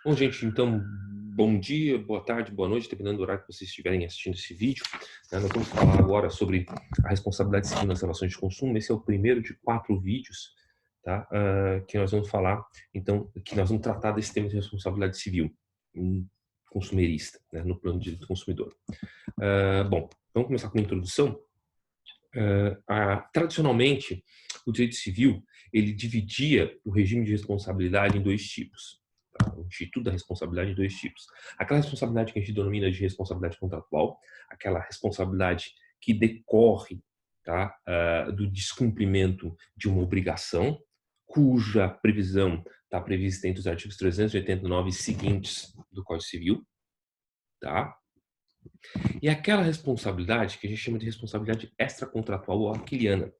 Bom, gente, então, bom dia, boa tarde, boa noite, dependendo do horário que vocês estiverem assistindo esse vídeo. Nós vamos falar agora sobre a responsabilidade civil nas relações de consumo. Esse é o primeiro de 4 vídeos, tá? Que nós vamos falar, então, que nós vamos tratar desse tema de responsabilidade civil consumerista, né, no plano de direito do consumidor. Bom, vamos começar com uma introdução. Tradicionalmente, o direito civil, ele dividia o regime de responsabilidade em 2 tipos. Tá? O Instituto da Responsabilidade em 2 tipos. Aquela responsabilidade que a gente denomina de responsabilidade contratual, aquela responsabilidade que decorre, tá, do descumprimento de uma obrigação, cuja previsão está prevista entre os artigos 389 e seguintes do Código Civil, tá? E aquela responsabilidade que a gente chama de responsabilidade extracontratual ou aquiliana,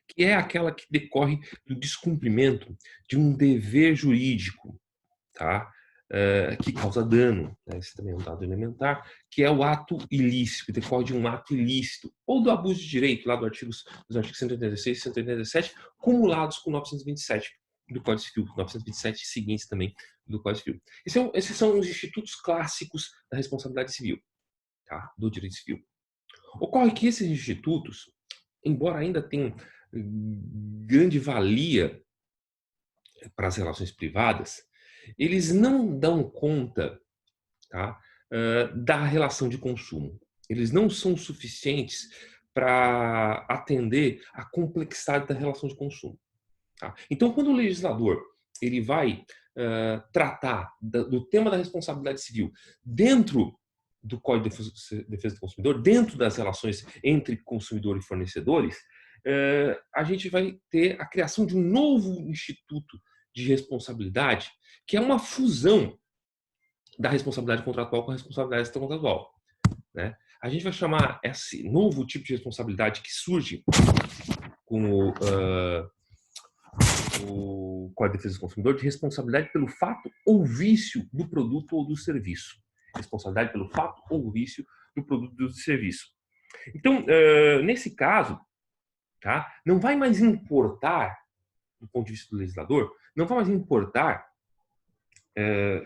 que é aquela que decorre do descumprimento de um dever jurídico, tá? Que causa dano, né? Esse também é um dado elementar, que é o ato ilícito, que decorre de um ato ilícito, ou do abuso de direito, lá dos artigos 186 e 187, cumulados com 927 do Código Civil, 927 e seguintes também do Código Civil. Esses são os institutos clássicos da responsabilidade civil, tá? Do direito civil. Ocorre que esses institutos, embora ainda tenham grande valia para as relações privadas, eles não dão conta, tá, da relação de consumo. Eles não são suficientes para atender à complexidade da relação de consumo. Tá? Então, quando o legislador ele vai tratar do tema da responsabilidade civil dentro do Código de Defesa do Consumidor, dentro das relações entre consumidor e fornecedores, a gente vai ter a criação de um novo instituto de responsabilidade, que é uma fusão da responsabilidade contratual com a responsabilidade extracontratual. Né? A gente vai chamar esse novo tipo de responsabilidade que surge com o Código de Defesa do Consumidor de responsabilidade pelo fato ou vício do produto ou do serviço. Responsabilidade pelo fato ou vício do produto ou do serviço. Então, nesse caso, tá, não vai mais importar, do ponto de vista do legislador, não vai mais importar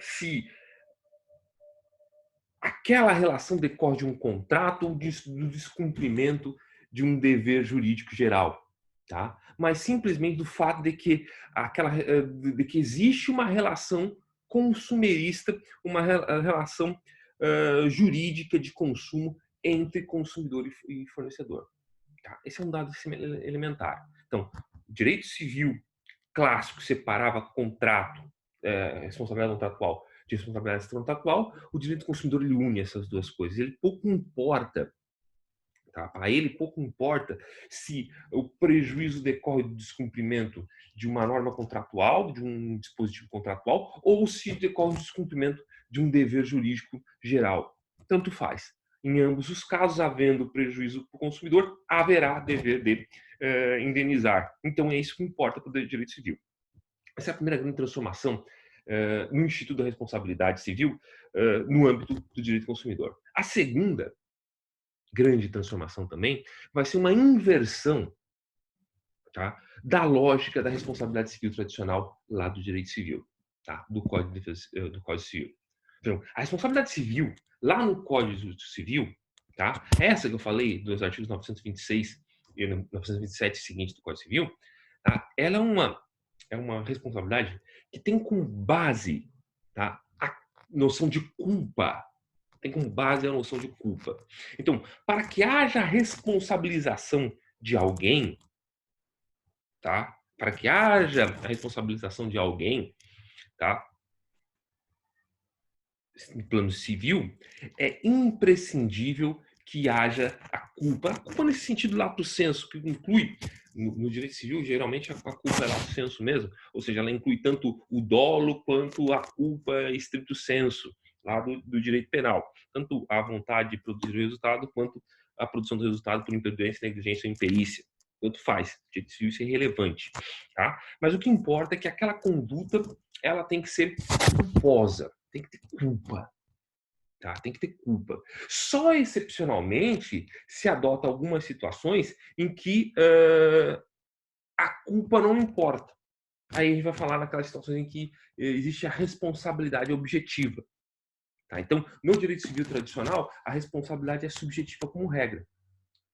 se aquela relação decorre de um contrato ou do descumprimento de um dever jurídico geral, tá? Mas simplesmente do fato de que existe uma relação consumerista, uma relação jurídica de consumo entre consumidor e fornecedor. Tá? Esse é um dado elementar. Então, o direito civil clássico separava contrato, responsabilidade contratual de responsabilidade extracontratual, o direito do consumidor ele une essas duas coisas. Ele pouco importa, tá? Para ele pouco importa se o prejuízo decorre do descumprimento de uma norma contratual, de um dispositivo contratual, ou se decorre do descumprimento de um dever jurídico geral. Tanto faz. Em ambos os casos, havendo prejuízo para o consumidor, haverá dever de indenizar. Então, é isso que importa para o direito civil. Essa é a primeira grande transformação no Instituto da Responsabilidade Civil no âmbito do direito do consumidor. A segunda grande transformação também vai ser uma inversão, tá, da lógica da responsabilidade civil tradicional lá do direito civil, tá, do Código de Defesa, do Código Civil. Então, a responsabilidade civil lá no Código Civil, tá, essa que eu falei dos artigos 926 e 927 seguintes do Código Civil, tá, ela é uma responsabilidade que tem como base, tá, a noção de culpa. Tem como base a noção de culpa. Então, para que haja responsabilização de alguém, tá? Para que haja a responsabilização de alguém, tá? No plano civil, é imprescindível que haja a culpa nesse sentido lato sensu, que inclui, no direito civil, geralmente a culpa é lato sensu mesmo, ou seja, ela inclui tanto o dolo quanto a culpa estricto sensu, lá do direito penal, tanto a vontade de produzir o resultado quanto a produção do resultado por imprudência, negligência ou imperícia. Tanto faz, o direito civil isso é irrelevante, tá? Mas o que importa é que aquela conduta ela tem que ser culposa, tem que ter culpa. Tá? Tem que ter culpa. Só excepcionalmente se adota algumas situações em que a culpa não importa. Aí a gente vai falar naquelas situações em que existe a responsabilidade objetiva. Tá? Então, no direito civil tradicional, a responsabilidade é subjetiva como regra.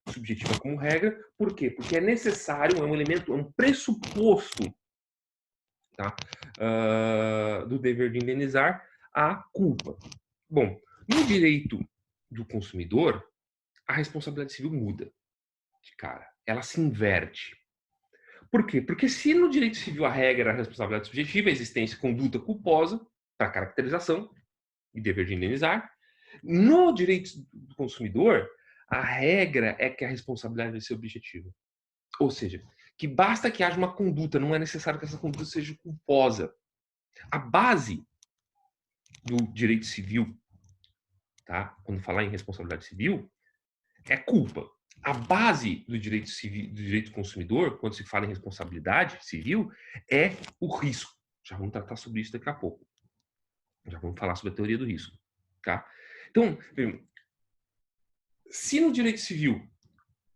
Subjetiva como regra, por quê? Porque é necessário, é um elemento, é um pressuposto, tá? Do dever de indenizar a culpa. Bom, no direito do consumidor, a responsabilidade civil muda de cara. Ela se inverte. Por quê? Porque se no direito civil a regra é a responsabilidade subjetiva, a existência de conduta culposa para caracterização e dever de indenizar, no direito do consumidor, a regra é que a responsabilidade vai ser objetiva. Ou seja, que basta que haja uma conduta, não é necessário que essa conduta seja culposa. A base do direito civil, tá? Quando falar em responsabilidade civil, é culpa. A base do direito civil, do direito do consumidor, quando se fala em responsabilidade civil, é o risco. Já vamos tratar sobre isso daqui a pouco. Já vamos falar sobre a teoria do risco, tá? Então, se no direito civil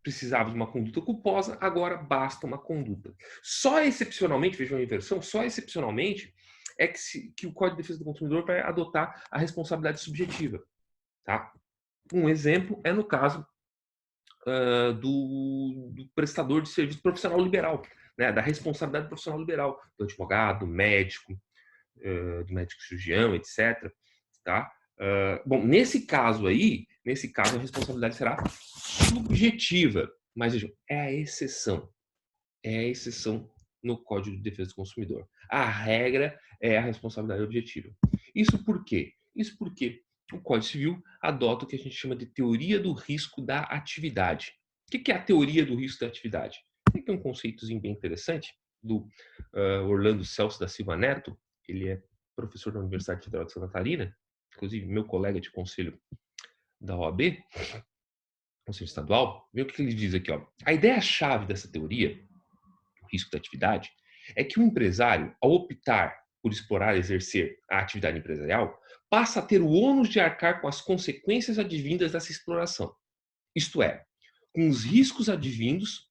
precisava de uma conduta culposa, agora basta uma conduta. Só excepcionalmente, vejam a inversão, só excepcionalmente é que o Código de Defesa do Consumidor vai adotar a responsabilidade subjetiva, tá? Um exemplo é no caso do prestador de serviço profissional liberal, né, da responsabilidade profissional liberal, do advogado, médico, do médico cirurgião, etc. Tá? Bom, nesse caso aí, a responsabilidade será subjetiva, mas vejam, é a exceção. É a exceção no Código de Defesa do Consumidor. A regra é a responsabilidade objetiva. Isso por quê? Isso porque o Código Civil adota o que a gente chama de teoria do risco da atividade. O que é a teoria do risco da atividade? Tem aqui um conceitozinho bem interessante do Orlando Celso da Silva Neto. Ele é professor da Universidade Federal de Santa Catarina, inclusive meu colega de conselho da OAB, Conselho Estadual. Vê o que ele diz aqui. Ó. A ideia-chave dessa teoria, o risco da atividade, é que o empresário, ao optar por explorar e exercer a atividade empresarial, passa a ter o ônus de arcar com as consequências advindas dessa exploração. Isto é, com os riscos advindos,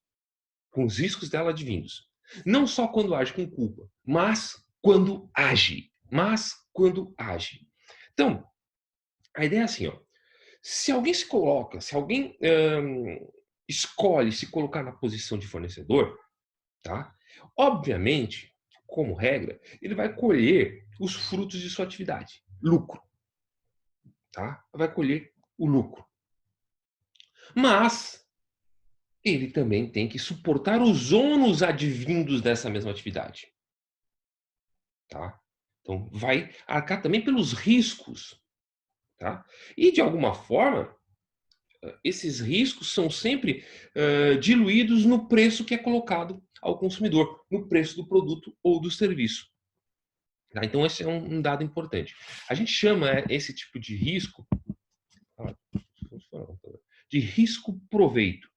com os riscos dela advindos. Não só quando age com culpa, mas quando age. Mas quando age. Então, a ideia é assim, ó. Se alguém se coloca, se alguém escolhe se colocar na posição de fornecedor, tá? Obviamente, como regra, ele vai colher os frutos de sua atividade, lucro, tá? Vai colher o lucro. Mas ele também tem que suportar os ônus advindos dessa mesma atividade, tá? Então, vai arcar também pelos riscos, tá? E, de alguma forma, esses riscos são sempre diluídos no preço que é colocado ao consumidor, no preço do produto ou do serviço. Tá? Então, esse é um dado importante. A gente chama esse tipo de risco de risco-proveito.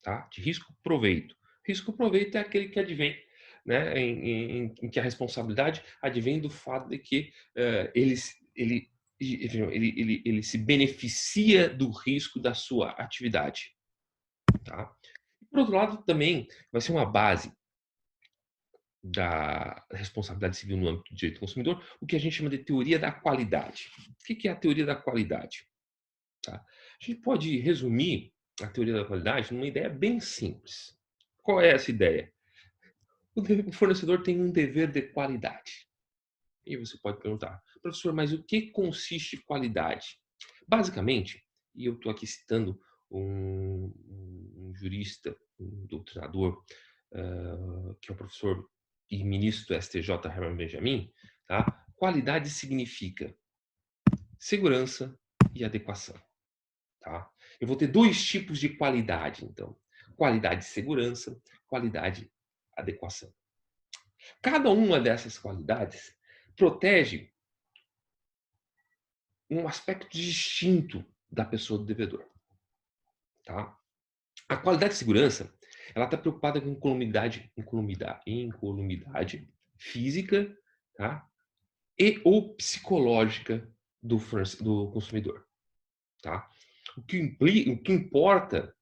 Tá? De risco-proveito. Risco-proveito é aquele que advém, né, em que a responsabilidade advém do fato de que ele se beneficia do risco da sua atividade. Tá? Por outro lado, também vai ser uma base da responsabilidade civil no âmbito do direito do consumidor, o que a gente chama de teoria da qualidade. O que é a teoria da qualidade? Tá? A gente pode resumir a teoria da qualidade numa ideia bem simples. Qual é essa ideia? O fornecedor tem um dever de qualidade. E você pode perguntar, professor, mas o que consiste qualidade? Basicamente, e eu estou aqui citando um jurista, um doutrinador, que é o professor e ministro do STJ, Herman Benjamin, tá? Qualidade significa segurança e adequação. Tá? Eu vou ter dois tipos de qualidade, então. Qualidade de segurança, qualidade adequação. Cada uma dessas qualidades protege um aspecto distinto da pessoa do devedor. Tá? A qualidade de segurança, ela está preocupada com incolumidade física, tá? E ou psicológica do consumidor. Tá? O que importa,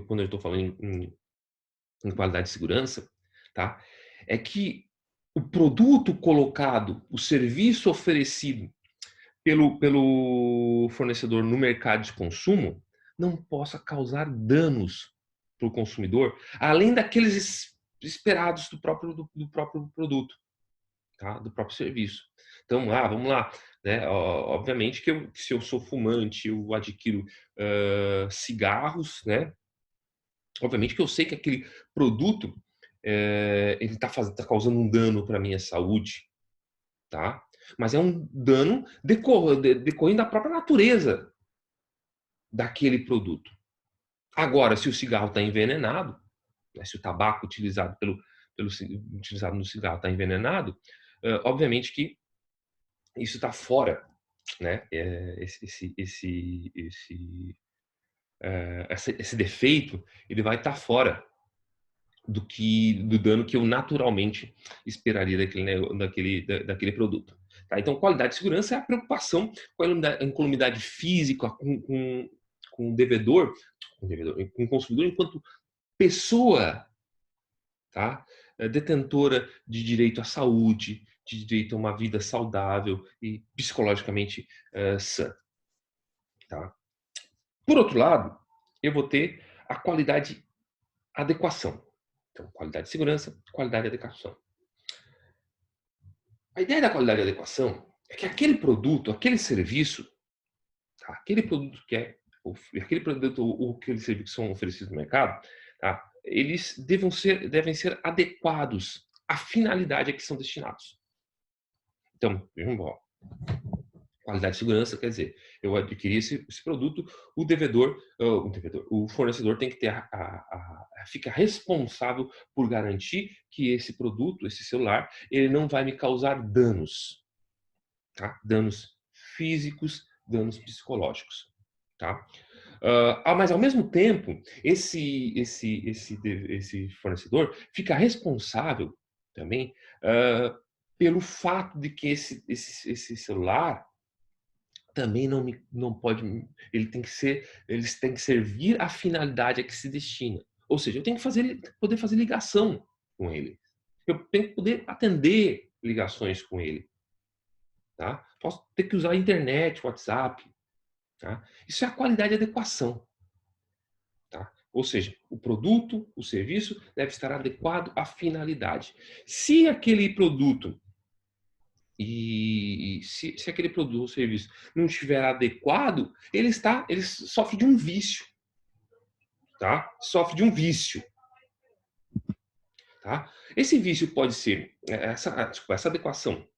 quando eu estou falando em qualidade de segurança, tá? é que o produto colocado, o serviço oferecido pelo fornecedor no mercado de consumo não possa causar danos para o consumidor, além daqueles esperados do próprio produto, tá? Do próprio serviço. Então, vamos lá. Né? Obviamente que se eu sou fumante, eu adquiro cigarros, né? Obviamente que eu sei que aquele produto ele está causando um dano para a minha saúde, tá? Mas é um dano decorrendo da própria natureza daquele produto. Agora, se o cigarro está envenenado, né, se o tabaco utilizado no cigarro está envenenado, obviamente que isso está fora, né? Esse defeito ele vai estar fora do dano que eu naturalmente esperaria daquele produto. Tá? Então, qualidade e segurança é a preocupação com a incolumidade física, com o devedor, com o consumidor enquanto pessoa, tá? Detentora de direito à saúde, de direito a uma vida saudável e psicologicamente sã. Tá? Por outro lado, eu vou ter a qualidade adequação. Então, qualidade de segurança, qualidade e adequação. A ideia da qualidade e adequação é que aquele produto, aquele serviço, tá? Aquele produto aquele produto ou aquele serviço que são oferecidos no mercado, tá? Eles devem ser adequados à finalidade a que são destinados. Então, vejam, qualidade de segurança quer dizer, eu adquiri esse produto, o fornecedor tem que ter fica responsável por garantir que esse produto, esse celular, ele não vai me causar danos, tá? Danos físicos, danos psicológicos, tá? Mas ao mesmo tempo, esse fornecedor fica responsável também pelo fato de que esse celular também não pode, eles têm que servir à finalidade a que se destina. Ou seja, eu tenho que poder fazer ligação com ele. Eu tenho que poder atender ligações com ele. Tá? Posso ter que usar a internet, WhatsApp. Tá? Isso é a qualidade de adequação. Tá? Ou seja, o produto, o serviço deve estar adequado à finalidade. Se aquele produto se aquele produto ou serviço não estiver adequado, ele sofre de um vício, tá? Sofre de um vício, tá? Esse vício pode ser essa adequação,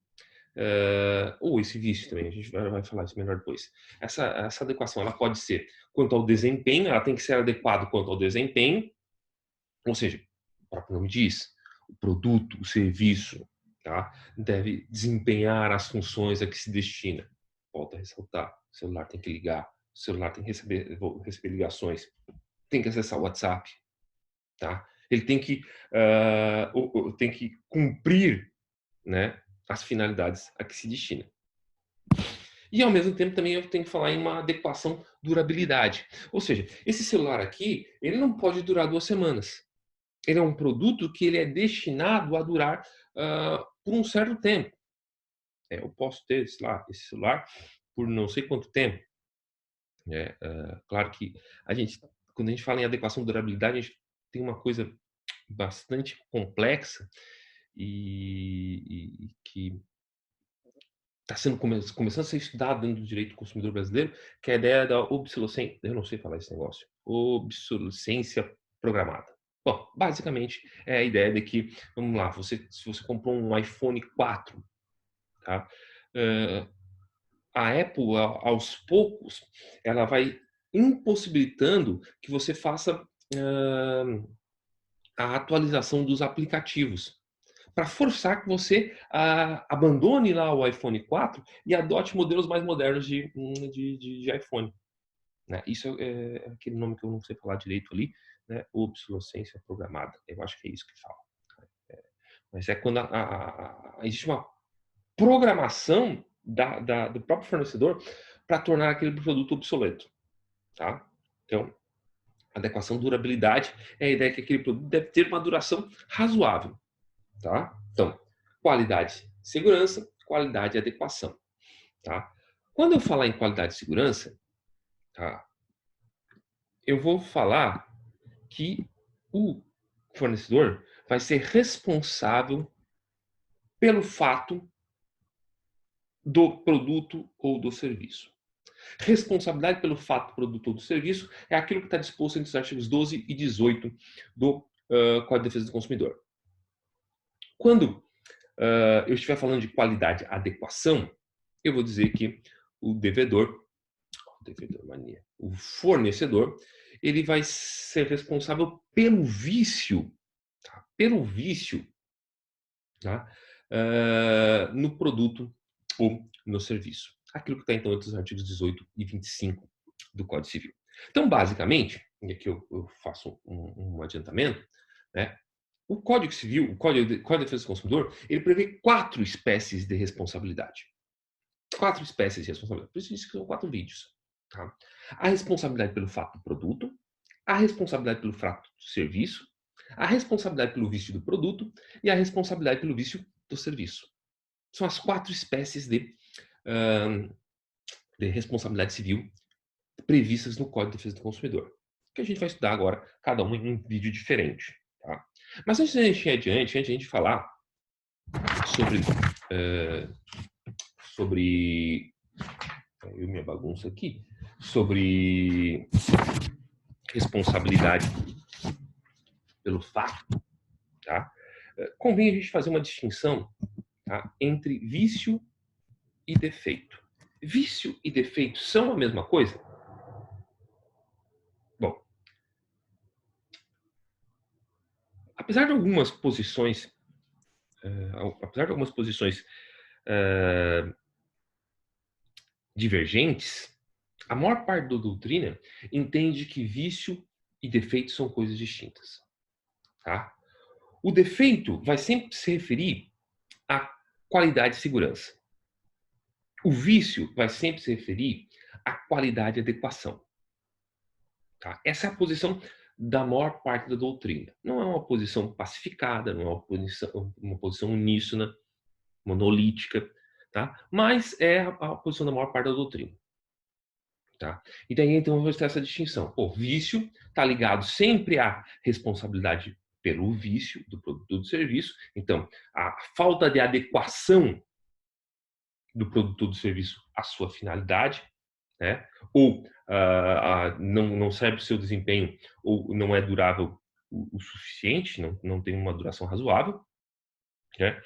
ou esse vício também, a gente vai falar isso melhor depois. Essa adequação, ela pode ser quanto ao desempenho, ela tem que ser adequada quanto ao desempenho, ou seja, o próprio nome diz, o produto, o serviço, tá? Deve desempenhar as funções a que se destina. Volto a ressaltar, o celular tem que ligar, o celular tem que receber ligações, tem que acessar o WhatsApp, tá? Ele tem que cumprir, né, as finalidades a que se destina. E ao mesmo tempo também eu tenho que falar em uma adequação durabilidade. Ou seja, esse celular aqui, ele não pode durar 2 semanas. Ele é um produto que ele é destinado a durar por um certo tempo. Eu posso ter, sei lá, esse celular por não sei quanto tempo. Claro que quando a gente fala em adequação e durabilidade, a gente tem uma coisa bastante complexa e que está começando a ser estudado dentro do direito do consumidor brasileiro, que é a ideia da obsolescência, eu não sei falar esse negócio, obsolescência programada. Bom, basicamente é a ideia de que, vamos lá, se você comprou um iPhone 4, tá? A Apple, aos poucos, ela vai impossibilitando que você faça a atualização dos aplicativos, para forçar que você abandone lá o iPhone 4 e adote modelos mais modernos de iPhone. Né? Isso é aquele nome que eu não sei falar direito ali, né? Obsolescência programada. Eu acho que é isso que fala. Mas é quando existe uma programação do próprio fornecedor para tornar aquele produto obsoleto. Tá? Então, adequação, durabilidade é a ideia que aquele produto deve ter uma duração razoável. tá? Então, qualidade, segurança, qualidade e adequação, tá? Quando eu falar em qualidade e segurança, tá? Eu vou falar que o fornecedor vai ser responsável pelo fato do produto ou do serviço. Responsabilidade pelo fato do produto ou do serviço é aquilo que está disposto entre os artigos 12 e 18 do Código de Defesa do Consumidor. Quando eu estiver falando de qualidade e adequação, eu vou dizer que o o fornecedor, ele vai ser responsável pelo vício, tá? Tá? No produto ou no serviço. Aquilo que está, então, entre os artigos 18 e 25 do Código Civil. Então, basicamente, e aqui eu faço um adiantamento, né? O Código Civil, o Código de Defesa do Consumidor, ele prevê 4 espécies de responsabilidade. 4 espécies de responsabilidade. Por isso que são 4 vídeos. Tá? A responsabilidade pelo fato do produto, a responsabilidade pelo fato do serviço, a responsabilidade pelo vício do produto e a responsabilidade pelo vício do serviço. São as 4 espécies de responsabilidade civil previstas no Código de Defesa do Consumidor, que a gente vai estudar agora, cada uma em um vídeo diferente. Tá? Mas antes de a gente ir adiante, antes de a gente falar sobre eu minha bagunça aqui, sobre responsabilidade pelo fato, tá? Convém a gente fazer uma distinção, tá, entre vício e defeito. Vício e defeito são a mesma coisa? Bom, apesar de algumas posições, divergentes, a maior parte da doutrina entende que vício e defeito são coisas distintas. Tá? O defeito vai sempre se referir à qualidade e segurança. O vício vai sempre se referir à qualidade e adequação. Tá? Essa é a posição da maior parte da doutrina. Não é uma posição pacificada, não é uma posição uníssona, monolítica, tá? Mas é a posição da maior parte da doutrina. Tá? E daí, então, eu vou ter essa distinção. O vício está ligado sempre à responsabilidade pelo vício do produto ou do serviço. Então, a falta de adequação do produto ou do serviço à sua finalidade, né? Ou não serve para o seu desempenho, ou não é durável o suficiente, não tem uma duração razoável. Né?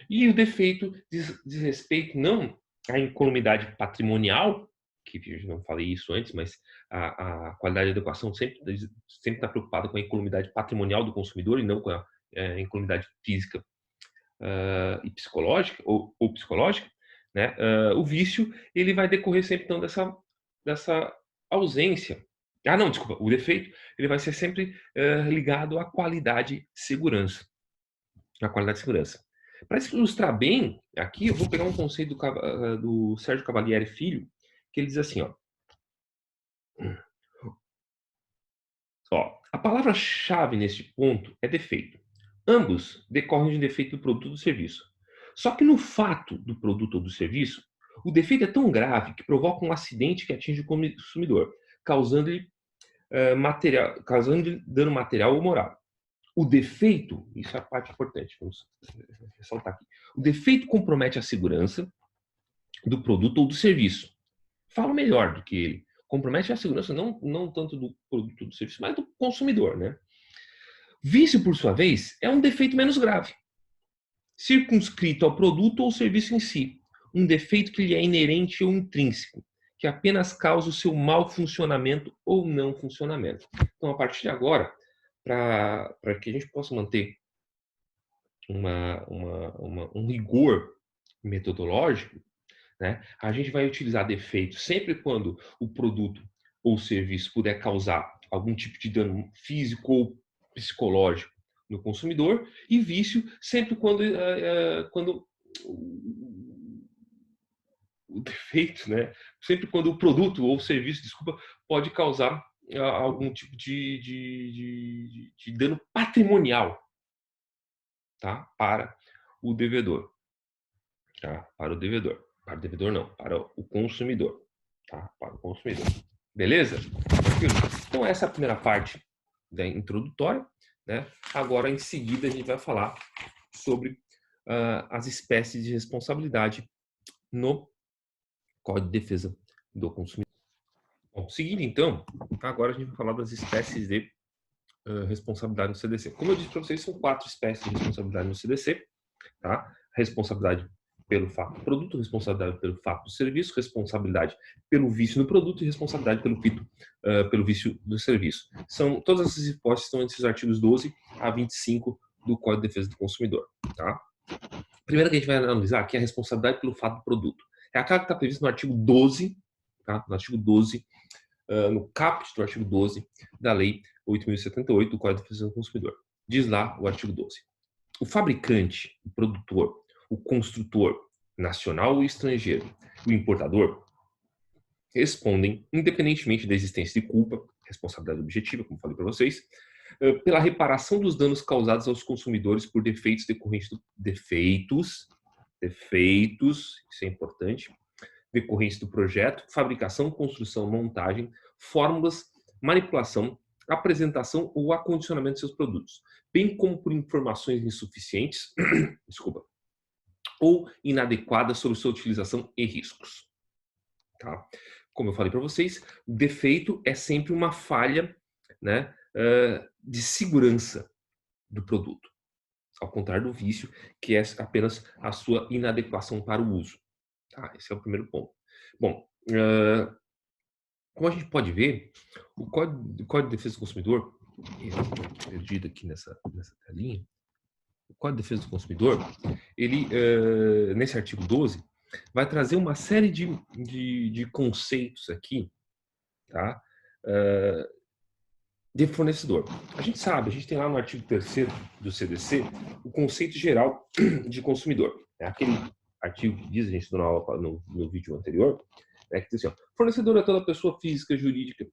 E o defeito diz respeito não à incolumidade patrimonial, que eu não falei isso antes, mas a qualidade de adequação sempre está preocupada com a incolumidade patrimonial do consumidor e não com a incolumidade física e psicológica ou psicológica, né? O vício ele vai decorrer sempre então dessa ausência. Ah, não, desculpa. O defeito ele vai ser sempre ligado à qualidade e segurança. A qualidade de segurança. Para ilustrar bem, aqui eu vou pegar um conceito do Sérgio Cavalieri Filho, que ele diz assim, a palavra-chave neste ponto é defeito. Ambos decorrem de um defeito do produto ou do serviço. Só que no fato do produto ou do serviço, o defeito é tão grave que provoca um acidente que atinge o consumidor, causando-lhe dano material ou moral. O defeito, isso é a parte importante, vamos ressaltar aqui. O defeito compromete a segurança do produto ou do serviço. Falo melhor do que ele. Compromete a segurança não tanto do produto ou do serviço, mas do consumidor, né? Vício, por sua vez, é um defeito menos grave, circunscrito ao produto ou serviço em si. Um defeito que lhe é inerente ou intrínseco, que apenas causa o seu mau funcionamento ou não funcionamento. Então, a partir de agora, para que a gente possa manter um rigor metodológico, né, a gente vai utilizar defeito sempre quando o produto ou serviço puder causar algum tipo de dano físico ou psicológico no consumidor, e vício sempre quando o defeito, né, sempre quando o produto ou serviço, desculpa, pode causar algum tipo de dano patrimonial. tá? Para o devedor, tá? Para o devedor. Para o devedor não, para o consumidor, tá? Para o consumidor. Beleza? Tranquilo? Então essa é a primeira parte da introdutória, né? Agora em seguida a gente vai falar sobre as espécies de responsabilidade no Código de Defesa do Consumidor. Bom, seguindo então, agora a gente vai falar das espécies de responsabilidade no CDC. Como eu disse para vocês, são 4 espécies de responsabilidade no CDC, tá? Responsabilidade pelo fato do produto, responsabilidade pelo fato do serviço, responsabilidade pelo vício no produto e responsabilidade pelo vício do serviço. Todas essas hipóteses estão entre os artigos 12 a 25 do Código de Defesa do Consumidor, tá? Primeiro que a gente vai analisar aqui é a responsabilidade pelo fato do produto. É aquela que está prevista no artigo 12, tá? No artigo 12, no caput do artigo 12 da Lei 8.078 do Código de Defesa do Consumidor. Diz lá o artigo 12. O fabricante, o produtor, o construtor, nacional ou estrangeiro, o importador, respondem, independentemente da existência de culpa, responsabilidade objetiva, como falei para vocês, pela reparação dos danos causados aos consumidores por defeitos decorrentes isso é importante, decorrentes do projeto, fabricação, construção, montagem, fórmulas, manipulação, apresentação ou acondicionamento de seus produtos, bem como por informações insuficientes, ou inadequadas sobre sua utilização e riscos. Tá? Como eu falei para vocês, o defeito é sempre uma falha, né, de segurança do produto, ao contrário do vício, que é apenas a sua inadequação para o uso. Tá? Esse é o primeiro ponto. Bom, como a gente pode ver, o Código de Defesa do Consumidor, perdido aqui nessa telinha, o Código de Defesa do Consumidor, ele, nesse artigo 12, vai trazer uma série de conceitos aqui, tá? De fornecedor. A gente tem lá no artigo 3º do CDC o conceito geral de consumidor. É aquele artigo que diz, a gente estudou no vídeo anterior, que diz assim, ó, fornecedor é toda pessoa física, jurídica,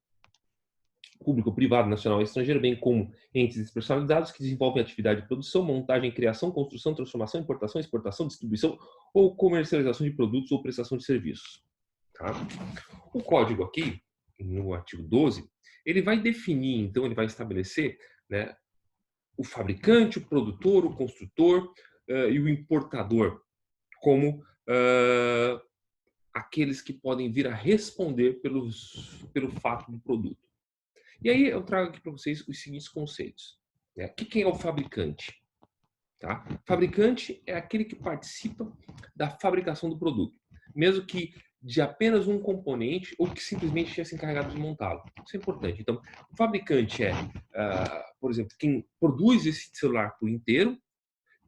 público, privado, nacional e estrangeiro, bem como entes especializados que desenvolvem atividade de produção, montagem, criação, construção, transformação, importação, exportação, distribuição ou comercialização de produtos ou prestação de serviços. Tá? O código aqui, no artigo 12, ele vai definir, então, ele vai estabelecer, né, o fabricante, o produtor, o construtor e o importador como aqueles que podem vir a responder pelo fato do produto. E aí eu trago aqui para vocês os seguintes conceitos. Né? Quem é o fabricante? Tá? Fabricante é aquele que participa da fabricação do produto, mesmo que de apenas um componente ou que simplesmente tenha se encarregado de montá-lo. Isso é importante. Então, o fabricante é, por exemplo, quem produz esse celular por inteiro,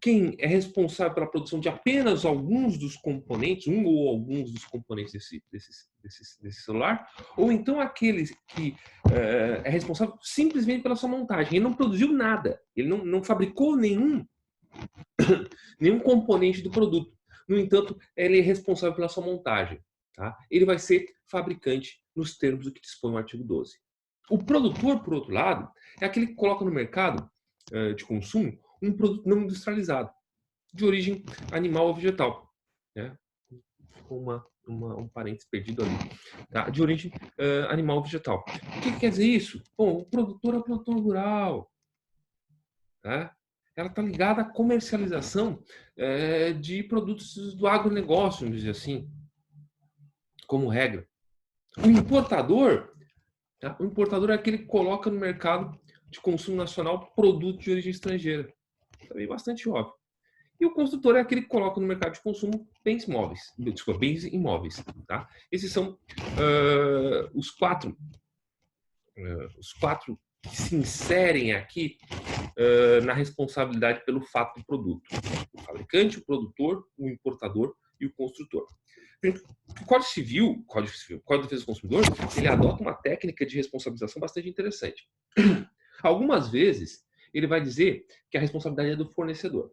quem é responsável pela produção de apenas alguns dos componentes, um ou alguns dos componentes desse celular, ou então aquele que é responsável simplesmente pela sua montagem. Ele não produziu nada, ele não fabricou nenhum componente do produto. No entanto, ele é responsável pela sua montagem. Tá? Ele vai ser fabricante nos termos do que dispõe o artigo 12. O produtor, por outro lado, é aquele que coloca no mercado de consumo um produto não industrializado, de origem animal ou vegetal. Né? Ficou um parênteses perdido ali. Tá? De origem animal ou vegetal. O que quer dizer isso? Bom, o produtor é o produtor rural. Tá? Ela está ligada à comercialização de produtos do agronegócio, vamos dizer assim, como regra. O importador, tá? O importador é aquele que coloca no mercado de consumo nacional produto de origem estrangeira. Também bastante óbvio. E o construtor é aquele que coloca no mercado de consumo bens imóveis. Tá? Esses são os quatro que se inserem aqui na responsabilidade pelo fato do produto. O fabricante, o produtor, o importador e o construtor. O Código de Defesa do Consumidor, ele adota uma técnica de responsabilização bastante interessante. Algumas vezes, ele vai dizer que a responsabilidade é do fornecedor.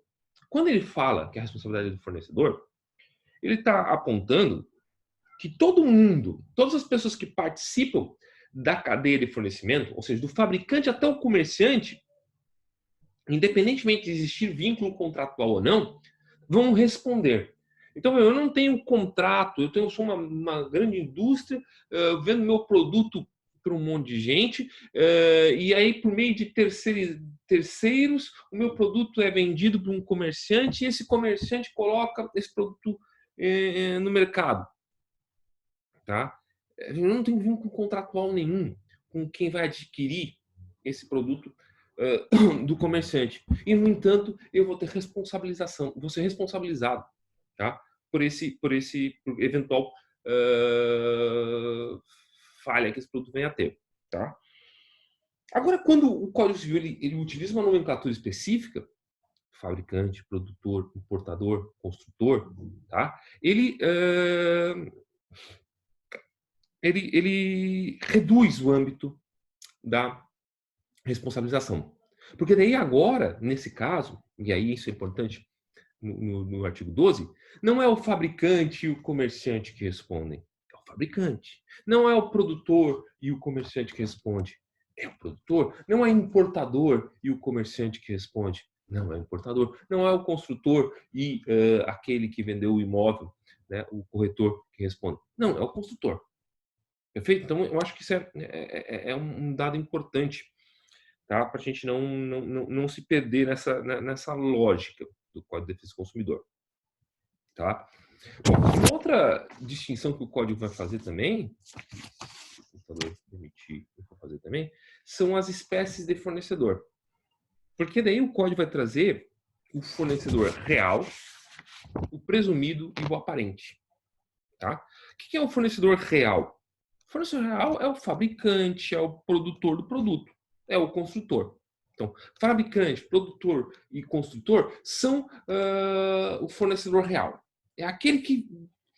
Quando ele fala que a responsabilidade é do fornecedor, ele está apontando que todo mundo, todas as pessoas que participam da cadeia de fornecimento, ou seja, do fabricante até o comerciante, independentemente de existir vínculo contratual ou não, vão responder. Então, eu não tenho contrato, eu sou uma grande indústria, vendo meu produto para um monte de gente, e aí, por meio de terceiros, o meu produto é vendido para um comerciante, e esse comerciante coloca esse produto no mercado. Tá? Eu não tenho vínculo contratual nenhum com quem vai adquirir esse produto do comerciante. E, no entanto, eu vou ter responsabilização, vou ser responsabilizado, tá? Por eventual falha que esse produto venha a ter, tá? Agora, quando o Código Civil ele utiliza uma nomenclatura específica, fabricante, produtor, importador, construtor, tá? Ele reduz o âmbito da responsabilização. Porque daí agora, nesse caso, e aí isso é importante no artigo 12, não é o fabricante e o comerciante que respondem, é o fabricante. Não é o produtor e o comerciante que responde, é o produtor. Não é o importador e o comerciante que responde, não é o importador. Não é o construtor e aquele que vendeu o imóvel, né, o corretor que responde. Não, é o construtor. Perfeito? Então, eu acho que isso é um dado importante, tá? Para a gente não se perder nessa lógica do Código de Defesa do Consumidor. Tá? Bom, uma outra distinção que o código vai fazer também, se o computador permitir eu vou fazer também, são as espécies de fornecedor. Porque daí o código vai trazer o fornecedor real, o presumido e o aparente. Tá? O que é o fornecedor real? O fornecedor real é o fabricante, é o produtor do produto, é o construtor. Então, fabricante, produtor e construtor são o fornecedor real. É aquele que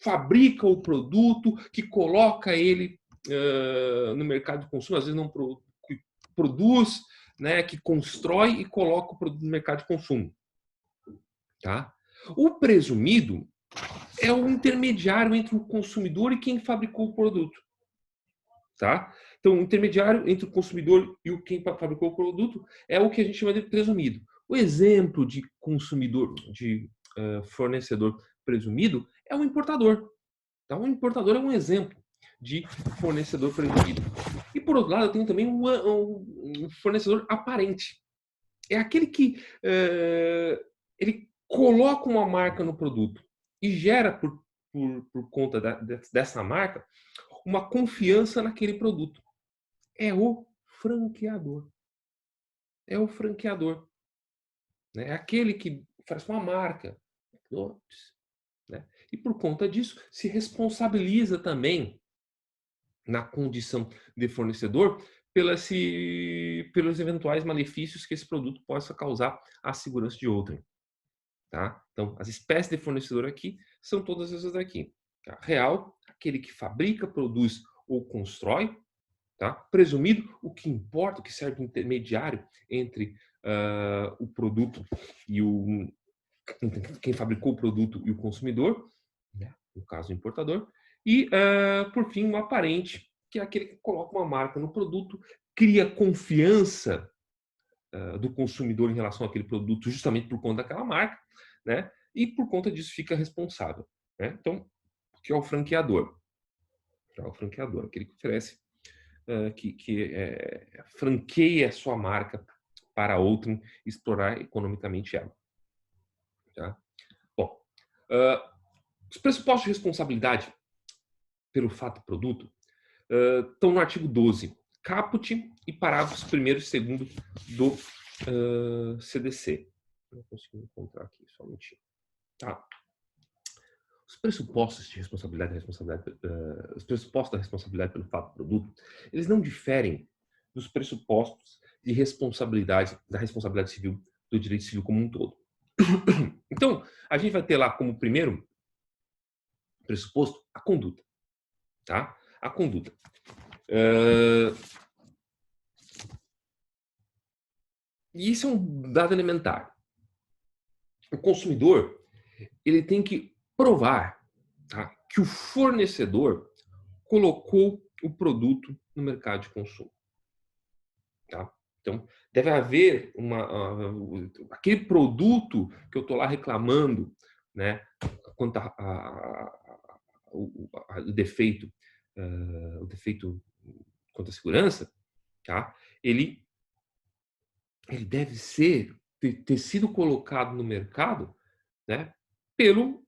fabrica o produto, que coloca ele no mercado de consumo, às vezes não que produz, né, que constrói e coloca o produto no mercado de consumo. Tá? O presumido é o intermediário entre o consumidor e quem fabricou o produto. Tá? Então, o intermediário entre o consumidor e quem fabricou o produto é o que a gente chama de presumido. O exemplo de consumidor, de fornecedor presumido é o importador. Tá? O importador é um exemplo de fornecedor presumido. E, por outro lado, eu tenho também um fornecedor aparente. É aquele que ele coloca uma marca no produto e gera, por conta dessa marca, uma confiança naquele produto. É o franqueador. É o franqueador. Né? É aquele que faz uma marca. Né? E por conta disso, se responsabiliza também na condição de fornecedor pelos eventuais malefícios que esse produto possa causar à segurança de outrem. Tá? Então, as espécies de fornecedor aqui são todas essas daqui. Tá? Real, aquele que fabrica, produz ou constrói. Tá? Presumido, o que importa, o que serve de intermediário entre o produto e quem fabricou o produto e o consumidor, né? No caso, o importador. E, por fim, o aparente, que é aquele que coloca uma marca no produto, cria confiança do consumidor em relação àquele produto justamente por conta daquela marca, né? E por conta disso fica responsável. Né? Então, o que é o franqueador? É o franqueador, aquele que oferece, que franqueia a sua marca para outrem explorar economicamente ela. Tá? Bom, os pressupostos de responsabilidade pelo fato produto estão no artigo 12, caput e parágrafos 1º e 2º do CDC. Não consigo encontrar aqui, só um minutinho. Tá. Os pressupostos de responsabilidade, os pressupostos da responsabilidade pelo fato produto, eles não diferem dos pressupostos de responsabilidade, da responsabilidade civil, do direito civil como um todo. Então, a gente vai ter lá como primeiro pressuposto a conduta. Tá? A conduta. E isso é um dado elementar. O consumidor ele tem que provar, tá, que o fornecedor colocou o produto no mercado de consumo. Tá? Então, deve haver aquele produto que eu estou lá reclamando, né, quanto o defeito, o defeito quanto à segurança, tá? Ele deve ter sido colocado no mercado, né, pelo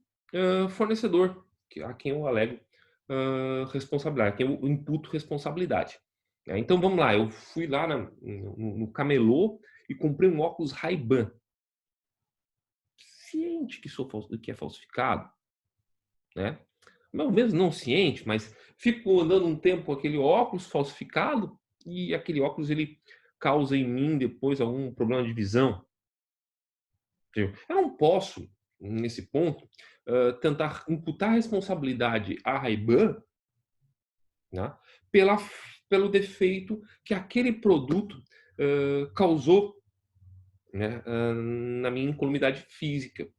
fornecedor, a quem eu alego responsabilidade, a quem eu imputo responsabilidade. Né? Então vamos lá, eu fui lá no camelô e comprei um óculos Ray-Ban, ciente que é falsificado, né? Ou mesmo não ciente, mas fico andando um tempo com aquele óculos falsificado e aquele óculos ele causa em mim depois algum problema de visão. Eu não posso, nesse ponto, tentar imputar responsabilidade à Ray-Ban, né, pelo defeito que aquele produto causou, né, na minha incolumidade física.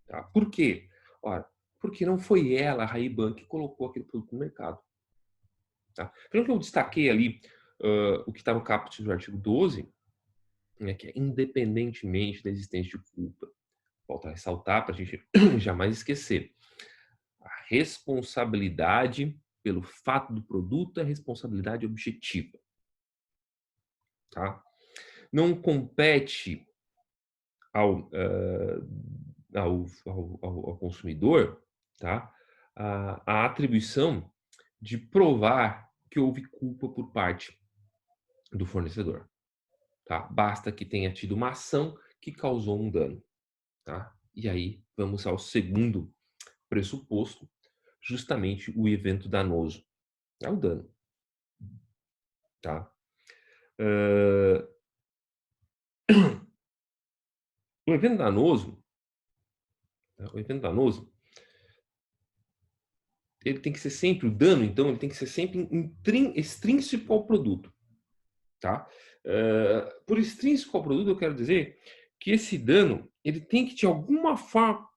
Tá? Por quê? Ora, porque não foi ela, a Ray-Ban, que colocou aquele produto no mercado. Tá? Pelo que eu destaquei ali, o que está no caput do artigo 12, né, que é independentemente da existência de culpa. Volto a ressaltar para a gente jamais esquecer. A responsabilidade pelo fato do produto é responsabilidade objetiva. Tá? Não compete ao consumidor, tá, a atribuição de provar que houve culpa por parte do fornecedor. Tá? Basta que tenha tido uma ação que causou um dano. Tá? E aí vamos ao segundo pressuposto, justamente o evento danoso. É o dano. Tá? O evento danoso, ele tem que ser sempre, o dano, então, ele tem que ser sempre extrínseco ao produto. Tá? Por extrínseco ao produto, eu quero dizer que esse dano, ele tem que, de alguma forma,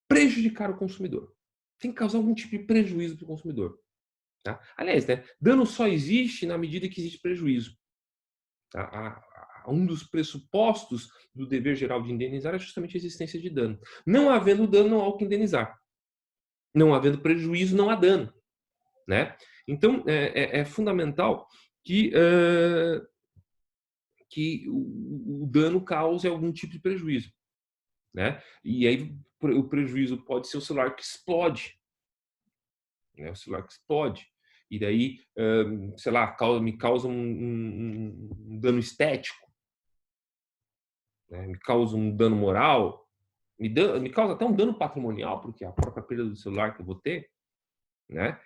prejudicar o consumidor. Tem que causar algum tipo de prejuízo para o consumidor. Tá? Aliás, né, dano só existe na medida que existe prejuízo. Tá? Um dos pressupostos do dever geral de indenizar é justamente a existência de dano. Não havendo dano, não há o que indenizar. Não havendo prejuízo, não há dano. Né? Então, é fundamental que o dano cause algum tipo de prejuízo. Né? E aí o prejuízo pode ser o celular que explode. Né? O celular que explode. E daí, sei lá, me causa um dano estético. Né? Me causa um dano moral. Me causa até um dano patrimonial, porque a própria perda do celular que eu vou ter. Né?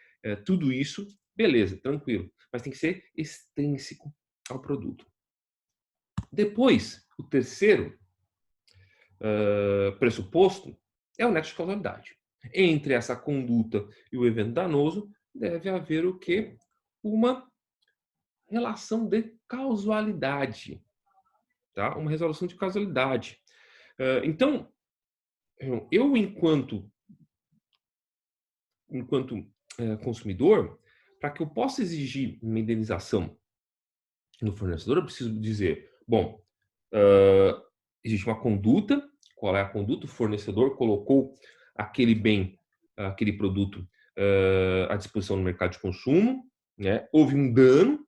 Tudo isso, beleza, tranquilo. Mas tem que ser extrínseco ao produto. Depois, o terceiro pressuposto é o nexo de causalidade. Entre essa conduta e o evento danoso, deve haver o quê? Uma relação de causalidade. Tá? Uma resolução de causalidade. Então, eu, enquanto consumidor, para que eu possa exigir uma indenização no fornecedor, eu preciso dizer, bom, existe uma conduta, qual é a conduta? O fornecedor colocou aquele bem, aquele produto à disposição no mercado de consumo, né? Houve um dano,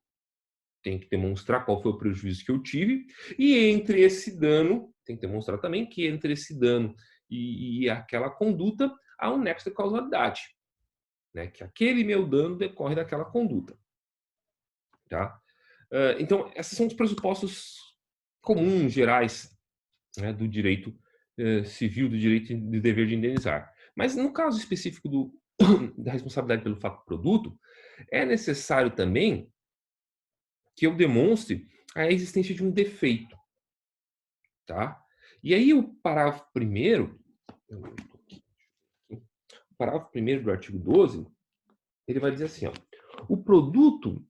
tem que demonstrar qual foi o prejuízo que eu tive, e entre esse dano, tem que demonstrar também que entre esse dano e aquela conduta há um nexo de causalidade, né? Que aquele meu dano decorre daquela conduta. Tá? Então, esses são os pressupostos comuns, gerais, né, do direito civil, do direito de dever de indenizar. Mas no caso específico da responsabilidade pelo fato do produto, é necessário também que eu demonstre a existência de um defeito. Tá? E aí o parágrafo 1º, do artigo 12, ele vai dizer assim, ó, o produto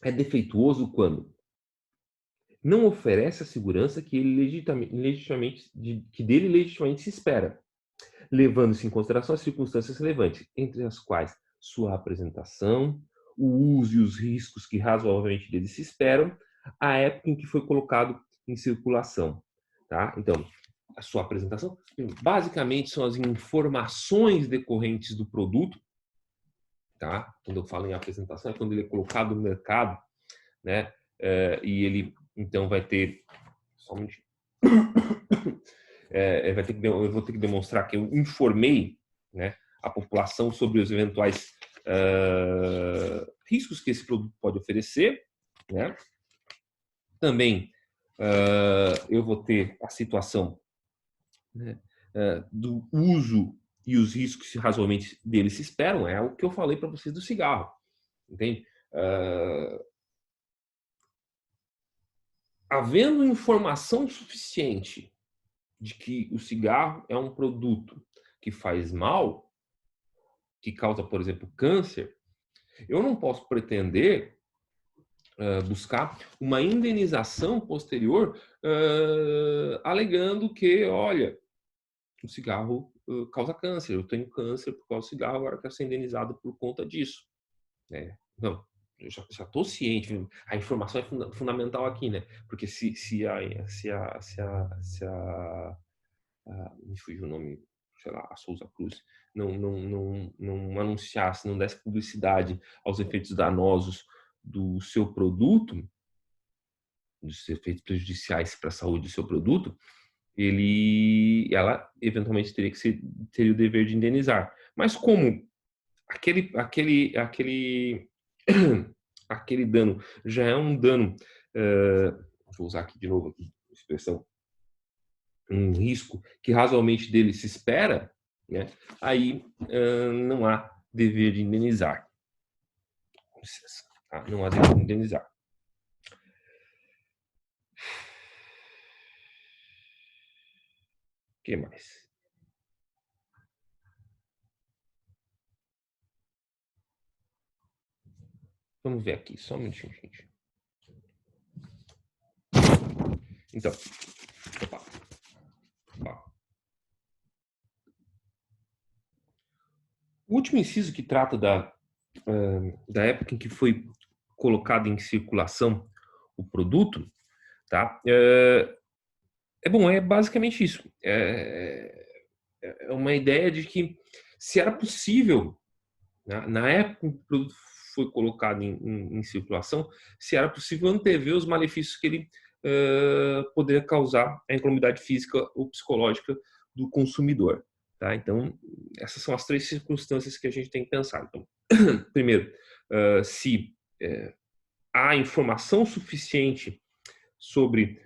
é defeituoso quando não oferece a segurança que dele legitimamente se espera, levando-se em consideração as circunstâncias relevantes, entre as quais sua apresentação, o uso e os riscos que razoavelmente dele se esperam, a época em que foi colocado em circulação, tá? Então, a sua apresentação, basicamente são as informações decorrentes do produto, tá? Quando eu falo em apresentação, é quando ele é colocado no mercado, né? E ele, então, vai ter... Só um minutinho. Eu vou ter que demonstrar que eu informei, né, a população sobre os eventuais riscos que esse produto pode oferecer, né? Também eu vou ter a situação, né, do uso e os riscos que razoavelmente dele se esperam, é o que eu falei para vocês do cigarro, entende? Havendo informação suficiente de que o cigarro é um produto que faz mal, que causa, por exemplo, câncer, eu não posso pretender buscar uma indenização posterior alegando que, olha, o cigarro causa câncer, eu tenho câncer por causa do cigarro, agora quero ser indenizado por conta disso. Não, eu já estou ciente, a informação é fundamental aqui, né? Porque se me fugiu o nome, sei lá, a Souza Cruz, não anunciasse, não desse publicidade aos efeitos danosos do seu produto, dos efeitos prejudiciais para a saúde do seu produto, ela eventualmente teria o dever de indenizar. Mas como aquele dano já é um dano, vou usar aqui de novo a expressão, um risco que razoavelmente dele se espera, né? Aí não há dever de indenizar. Tá? Não há dever de indenizar. O que mais? Vamos ver aqui, só um minutinho, gente. Então, opa. O último inciso que trata da época em que foi colocado em circulação o produto, tá? É basicamente isso. É uma ideia de que se era possível, né, na época em que o produto foi colocado em circulação, se era possível antever os malefícios que ele poderia causar à incolumidade física ou psicológica do consumidor. Tá? Então, essas são as três circunstâncias que a gente tem que pensar. Então, primeiro, se há informação suficiente sobre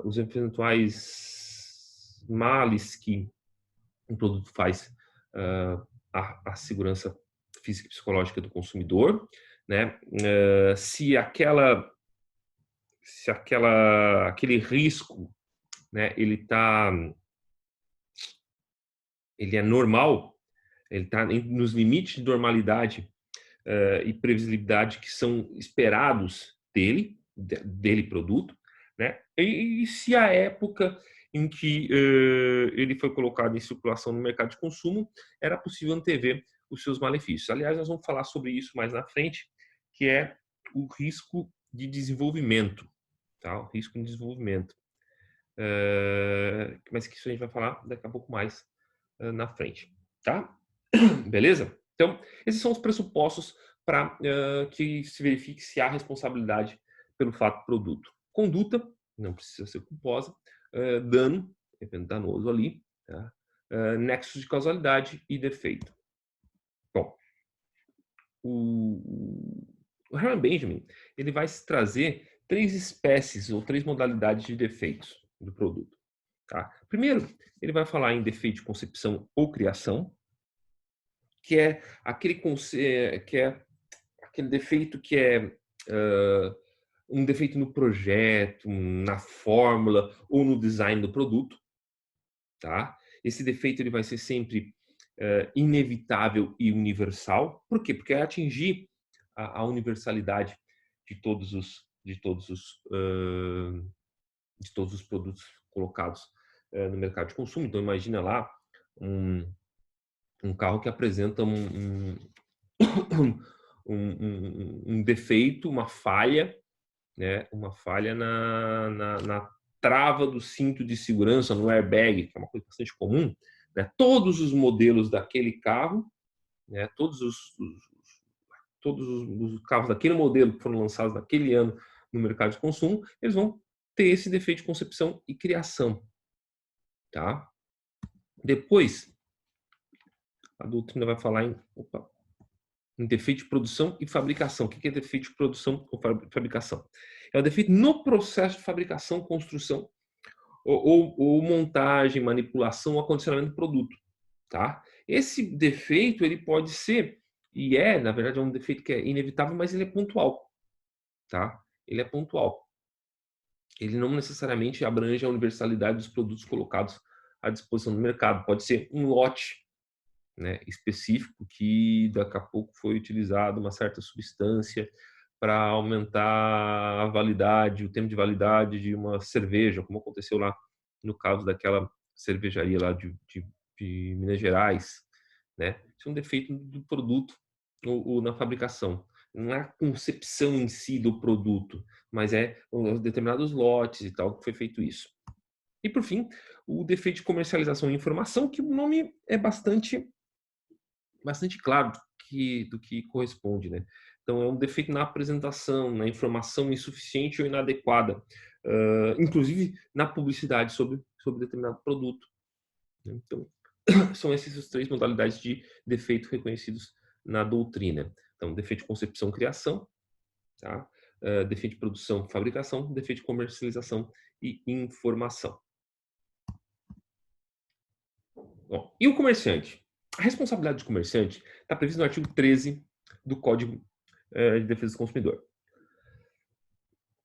os eventuais males que um produto faz à segurança física e psicológica do consumidor, né? Se aquele risco, né? Ele é normal, ele está nos limites de normalidade e previsibilidade que são esperados dele produto, né? E se a época em que ele foi colocado em circulação no mercado de consumo era possível antever os seus malefícios. Aliás, nós vamos falar sobre isso mais na frente, que é o risco de desenvolvimento, tá? O risco de desenvolvimento. Mas que isso a gente vai falar daqui a pouco mais na frente, tá? Beleza? Então, esses são os pressupostos para que se verifique se há responsabilidade pelo fato do produto. Conduta, não precisa ser culposa. Dano, evento danoso ali. Tá? Nexos de causalidade e defeito. Bom, o Herman Benjamin ele vai trazer três espécies ou três modalidades de defeitos do produto. Tá? Primeiro, ele vai falar em defeito de concepção ou criação, que é aquele defeito que é um defeito no projeto, na fórmula ou no design do produto, tá? Esse defeito ele vai ser sempre inevitável e universal. Por quê? Porque é atingir a universalidade de todos os produtos colocados no mercado de consumo. Então imagina lá um carro que apresenta um defeito, uma falha, né? Uma falha na trava do cinto de segurança, no airbag, que é uma coisa bastante comum, né? Todos os modelos daquele carro, né? Todos os carros daquele modelo que foram lançados naquele ano no mercado de consumo, eles vão ter esse defeito de concepção e criação, tá? Depois, a doutrina vai falar em defeito de produção e fabricação. O que é defeito de produção ou fabricação? É o defeito no processo de fabricação, construção ou montagem, manipulação ou acondicionamento do produto, tá? Esse defeito, ele pode ser, na verdade, é um defeito que é inevitável, mas ele é pontual, tá? Ele é pontual. Ele não necessariamente abrange a universalidade dos produtos colocados à disposição do mercado. Pode ser um lote, né, específico que daqui a pouco foi utilizado uma certa substância para aumentar a validade, o tempo de validade de uma cerveja, como aconteceu lá no caso daquela cervejaria lá de Minas Gerais, né? Isso é um defeito do produto ou na fabricação. Não é a concepção em si do produto, mas é determinados lotes e tal que foi feito isso. E por fim, o defeito de comercialização e informação, que o nome é bastante claro do que corresponde, né? Então, é um defeito na apresentação, na informação insuficiente ou inadequada, inclusive na publicidade sobre determinado produto. Então, são essas as 3 modalidades de defeito reconhecidos na doutrina. Então, defeito de concepção, criação, tá? Defeito de produção, fabricação, defeito de comercialização e informação. Bom, e o comerciante? A responsabilidade do comerciante está prevista no artigo 13 do Código de Defesa do Consumidor.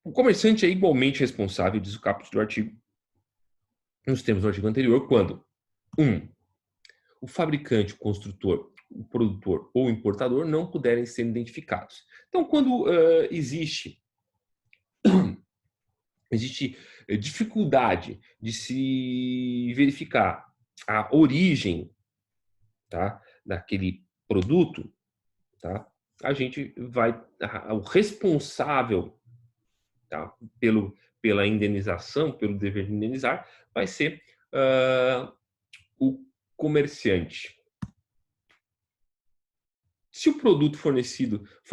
O comerciante é igualmente responsável, diz o caput do artigo, nos termos do artigo anterior, quando 1. O fabricante, o construtor, o produtor ou o importador não puderem ser identificados. Então, quando existe dificuldade de se verificar a origem, tá, daquele produto, tá, a gente o responsável, tá, pela indenização, pelo dever de indenizar, vai ser o comerciante. Se o produto for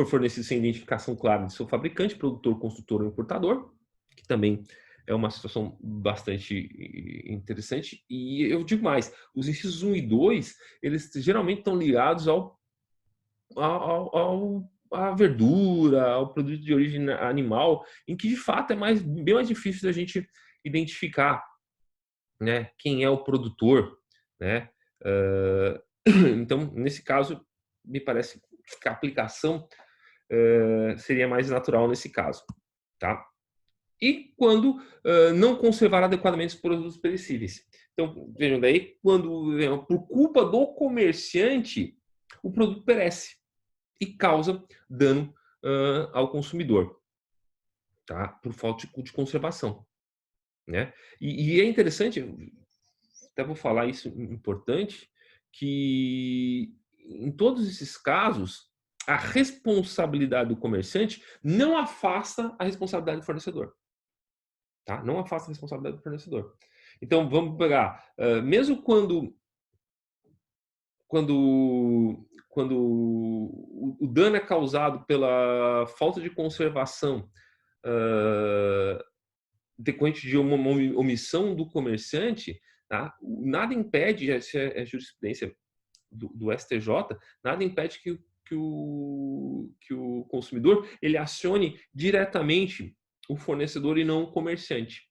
fornecido sem identificação clara de seu fabricante, produtor, construtor ou importador, que também é uma situação bastante interessante, e eu digo mais, os incisos 1 e 2, eles geralmente estão ligados à verdura, ao produto de origem animal, em que de fato é bem mais difícil da gente identificar, né, quem é o produtor, né? Então, nesse caso, me parece que a aplicação seria mais natural nesse caso, tá? E quando não conservar adequadamente os produtos perecíveis. Então, vejam daí, quando por culpa do comerciante, o produto perece e causa dano ao consumidor, tá? Por falta de conservação, né? E é interessante, até vou falar isso importante, que em todos esses casos, a responsabilidade do comerciante não afasta a responsabilidade do fornecedor. Tá? Não afasta a responsabilidade do fornecedor. Então, vamos pegar, mesmo quando o dano é causado pela falta de conservação decorrente de uma omissão do comerciante, tá? Nada impede, essa é a jurisprudência do STJ, nada impede que o consumidor ele acione diretamente o fornecedor e não o comerciante,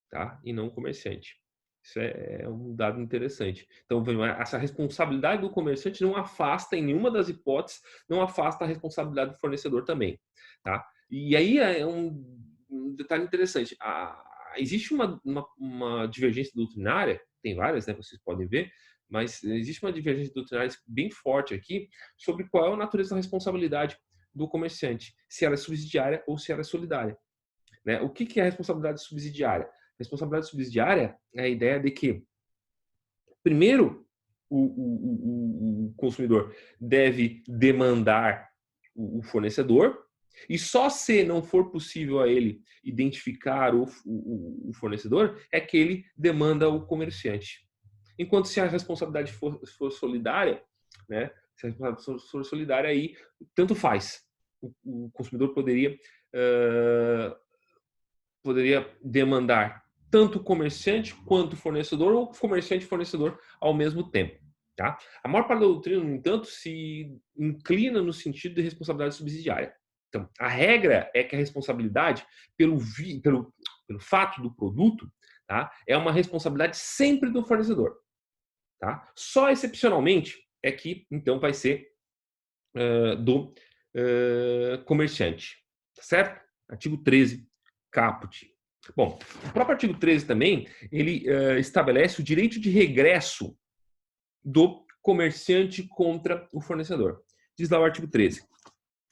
tá? E não o comerciante. Isso é um dado interessante. Então, essa responsabilidade do comerciante não afasta, em nenhuma das hipóteses, não afasta a responsabilidade do fornecedor também, tá? E aí é um detalhe interessante. Existe uma divergência doutrinária, tem várias, né? Vocês podem ver, mas existe uma divergência doutrinária bem forte aqui sobre qual é a natureza da responsabilidade do comerciante, se ela é subsidiária ou se ela é solidária, né? O que é a responsabilidade subsidiária? Responsabilidade subsidiária é a ideia de que, primeiro, o consumidor deve demandar o fornecedor, e só se não for possível a ele identificar o fornecedor, é que ele demanda o comerciante. Enquanto se a responsabilidade for solidária, né, se a responsabilidade for solidária, aí tanto faz. O consumidor poderia demandar tanto o comerciante quanto o fornecedor, ou comerciante e fornecedor ao mesmo tempo. Tá? A maior parte da doutrina, no entanto, se inclina no sentido de responsabilidade subsidiária. Então, a regra é que a responsabilidade pelo fato do produto, tá, é uma responsabilidade sempre do fornecedor. Tá? Só excepcionalmente é que, então, vai ser do comerciante. Tá certo? Artigo 13, caput. Bom, o próprio artigo 13 também, ele estabelece o direito de regresso do comerciante contra o fornecedor. Diz lá o artigo 13,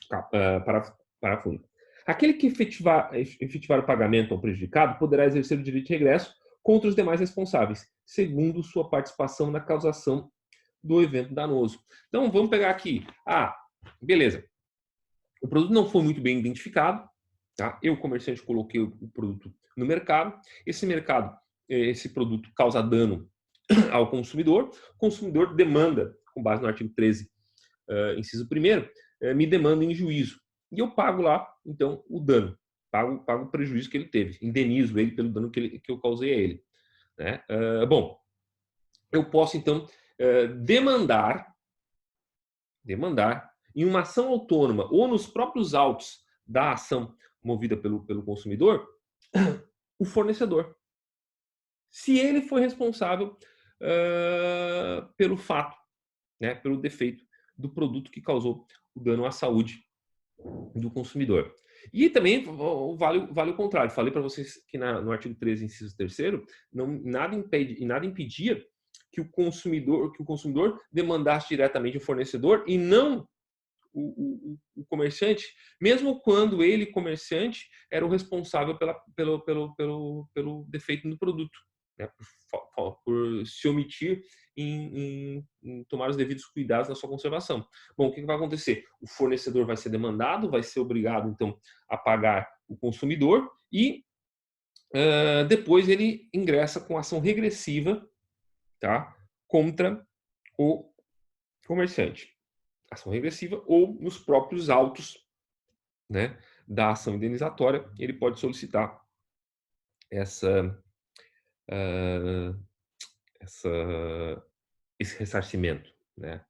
parágrafo único. Aquele que efetivar o pagamento ao prejudicado poderá exercer o direito de regresso contra os demais responsáveis, segundo sua participação na causação do evento danoso. Então, vamos pegar aqui. Beleza. O produto não foi muito bem identificado. Tá? Eu, comerciante, coloquei o produto no mercado. Esse produto causa dano ao consumidor. O consumidor demanda, com base no artigo 13, inciso 1º, me demanda em juízo. E eu pago lá, então, o dano. Pago o prejuízo que ele teve. Indenizo ele pelo dano que eu causei a ele. Né? Bom, eu posso, então, demandar em uma ação autônoma ou nos próprios autos da ação movida pelo consumidor, o fornecedor. Se ele foi responsável pelo fato, né, pelo defeito do produto que causou o dano à saúde do consumidor. E também vale o contrário. Falei para vocês que no artigo 13, inciso 3º, nada impedia que o consumidor demandasse diretamente o fornecedor e não o comerciante, mesmo quando ele, comerciante, era o responsável pelo defeito no produto, né? por se omitir em tomar os devidos cuidados na sua conservação. Bom, o que vai acontecer? O fornecedor vai ser demandado, vai ser obrigado, então, a pagar o consumidor e depois ele ingressa com ação regressiva, tá, contra o comerciante. Ação regressiva ou nos próprios autos, né, da ação indenizatória, ele pode solicitar esse ressarcimento, né?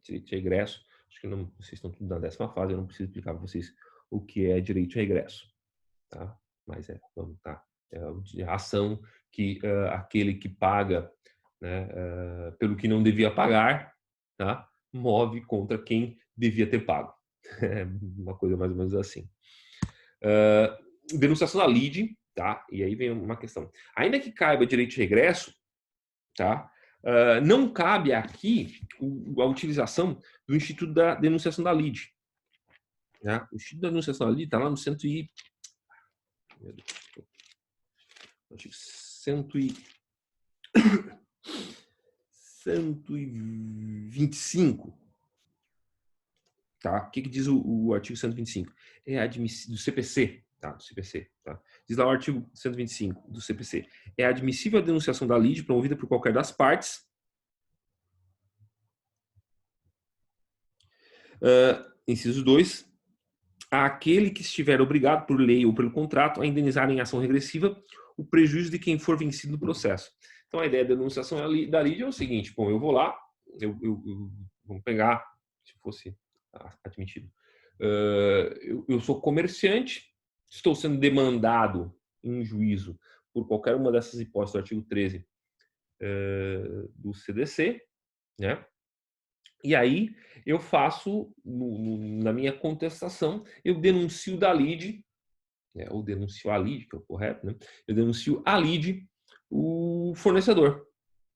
Direito de regresso, acho que vocês estão tudo na 10ª fase, eu não preciso explicar para vocês o que é direito de regresso, tá? Mas vamos tá. É a ação que aquele que paga, né, pelo que não devia pagar, tá, move contra quem devia ter pago. É uma coisa mais ou menos assim. Denunciação da lide, tá? E aí vem uma questão. Ainda que caiba direito de regresso, tá? Não cabe aqui a utilização do Instituto da Denunciação da lide. Tá? O Instituto da Denunciação da lide está lá no 125. Tá? O que diz o artigo 125? É admissível, do CPC, tá? Do CPC, tá? Diz lá o artigo 125 do CPC. É admissível a denunciação da lide promovida por qualquer das partes, inciso 2, àquele que estiver obrigado por lei ou pelo contrato a indenizar em ação regressiva o prejuízo de quem for vencido no processo. Então, a ideia da denunciação da lide é o seguinte: bom, eu vou lá, vamos pegar, se fosse admitido, eu sou comerciante, estou sendo demandado em juízo por qualquer uma dessas hipóteses do artigo 13 do CDC, né? E aí eu faço, na minha contestação, eu denuncio da lide, né, ou denuncio a lide, que é o correto, né? Eu denuncio a lide o fornecedor.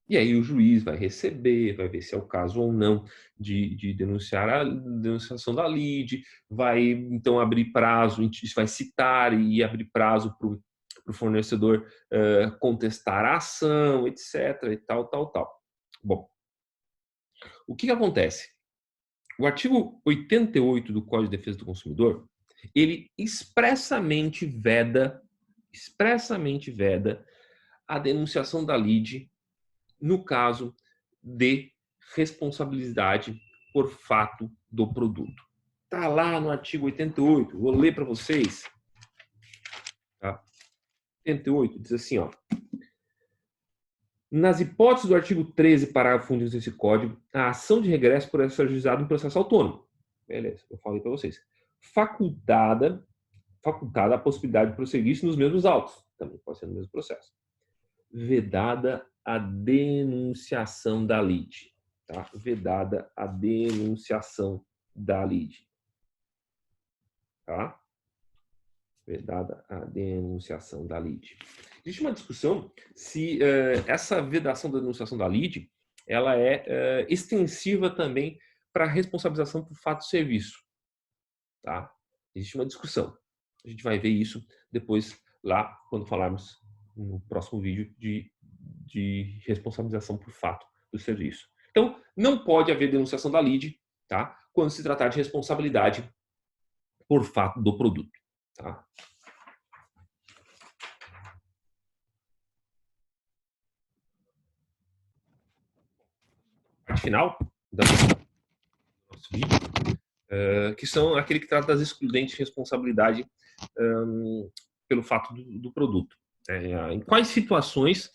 E aí o juiz vai receber, vai ver se é o caso ou não de denunciar a denunciação da lide, vai então abrir prazo, vai citar e abrir prazo para o fornecedor contestar a ação, etc. e tal. Bom, o que acontece? O artigo 88 do Código de Defesa do Consumidor, ele expressamente veda a denunciação da lide no caso de responsabilidade por fato do produto. Tá lá no artigo 88, vou ler para vocês. Tá? 88 diz assim, ó. Nas hipóteses do artigo 13, parágrafo 1 desse código, a ação de regresso poderá ser ajuizada em processo autônomo. Beleza, eu falei para vocês. Facultada a possibilidade de prosseguir nos mesmos autos. Também pode ser no mesmo processo. Vedada a denunciação da lide. Tá? Vedada a denunciação da lide. Tá? Vedada a denunciação da lide. Existe uma discussão se essa vedação da denunciação da lide ela é extensiva também para a responsabilização por fato de serviço. Tá? Existe uma discussão. A gente vai ver isso depois lá quando falarmos no próximo vídeo de responsabilização por fato do serviço. Então, não pode haver denunciação da lide, tá? Quando se tratar de responsabilidade por fato do produto. Tá? Parte final do nosso vídeo, que são aquele que trata das excludentes de responsabilidade pelo fato do produto. Em quais situações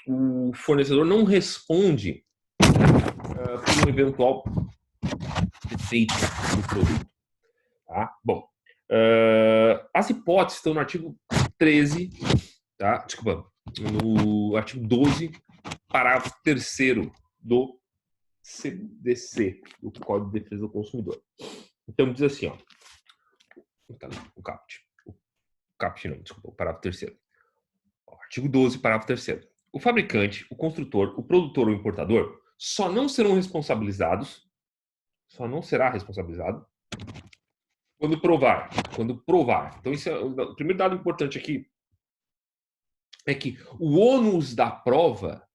o fornecedor não responde por um eventual defeito do produto. Tá? Bom, as hipóteses estão no artigo 13, tá? Desculpa, no artigo 12, parágrafo 3º do CDC, do Código de Defesa do Consumidor. Então diz assim, ó, o caput não, desculpa, o parágrafo 3º. Artigo 12, parágrafo 3º. O fabricante, o construtor, o produtor ou o importador só não será responsabilizado quando provar. Então, isso é, o primeiro dado importante aqui é que o ônus da prova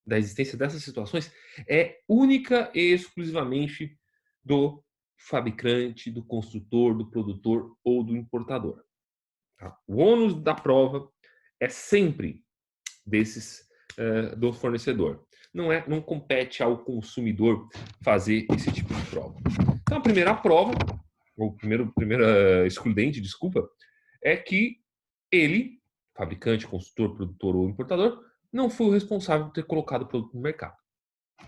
da existência dessas situações é única e exclusivamente do fabricante, do construtor, do produtor ou do importador. Tá? O ônus da prova é sempre do fornecedor. Não compete ao consumidor fazer esse tipo de prova. Então, a primeira prova, ou primeira excludente, desculpa, é que ele, fabricante, construtor, produtor ou importador, não foi o responsável por ter colocado o produto no mercado.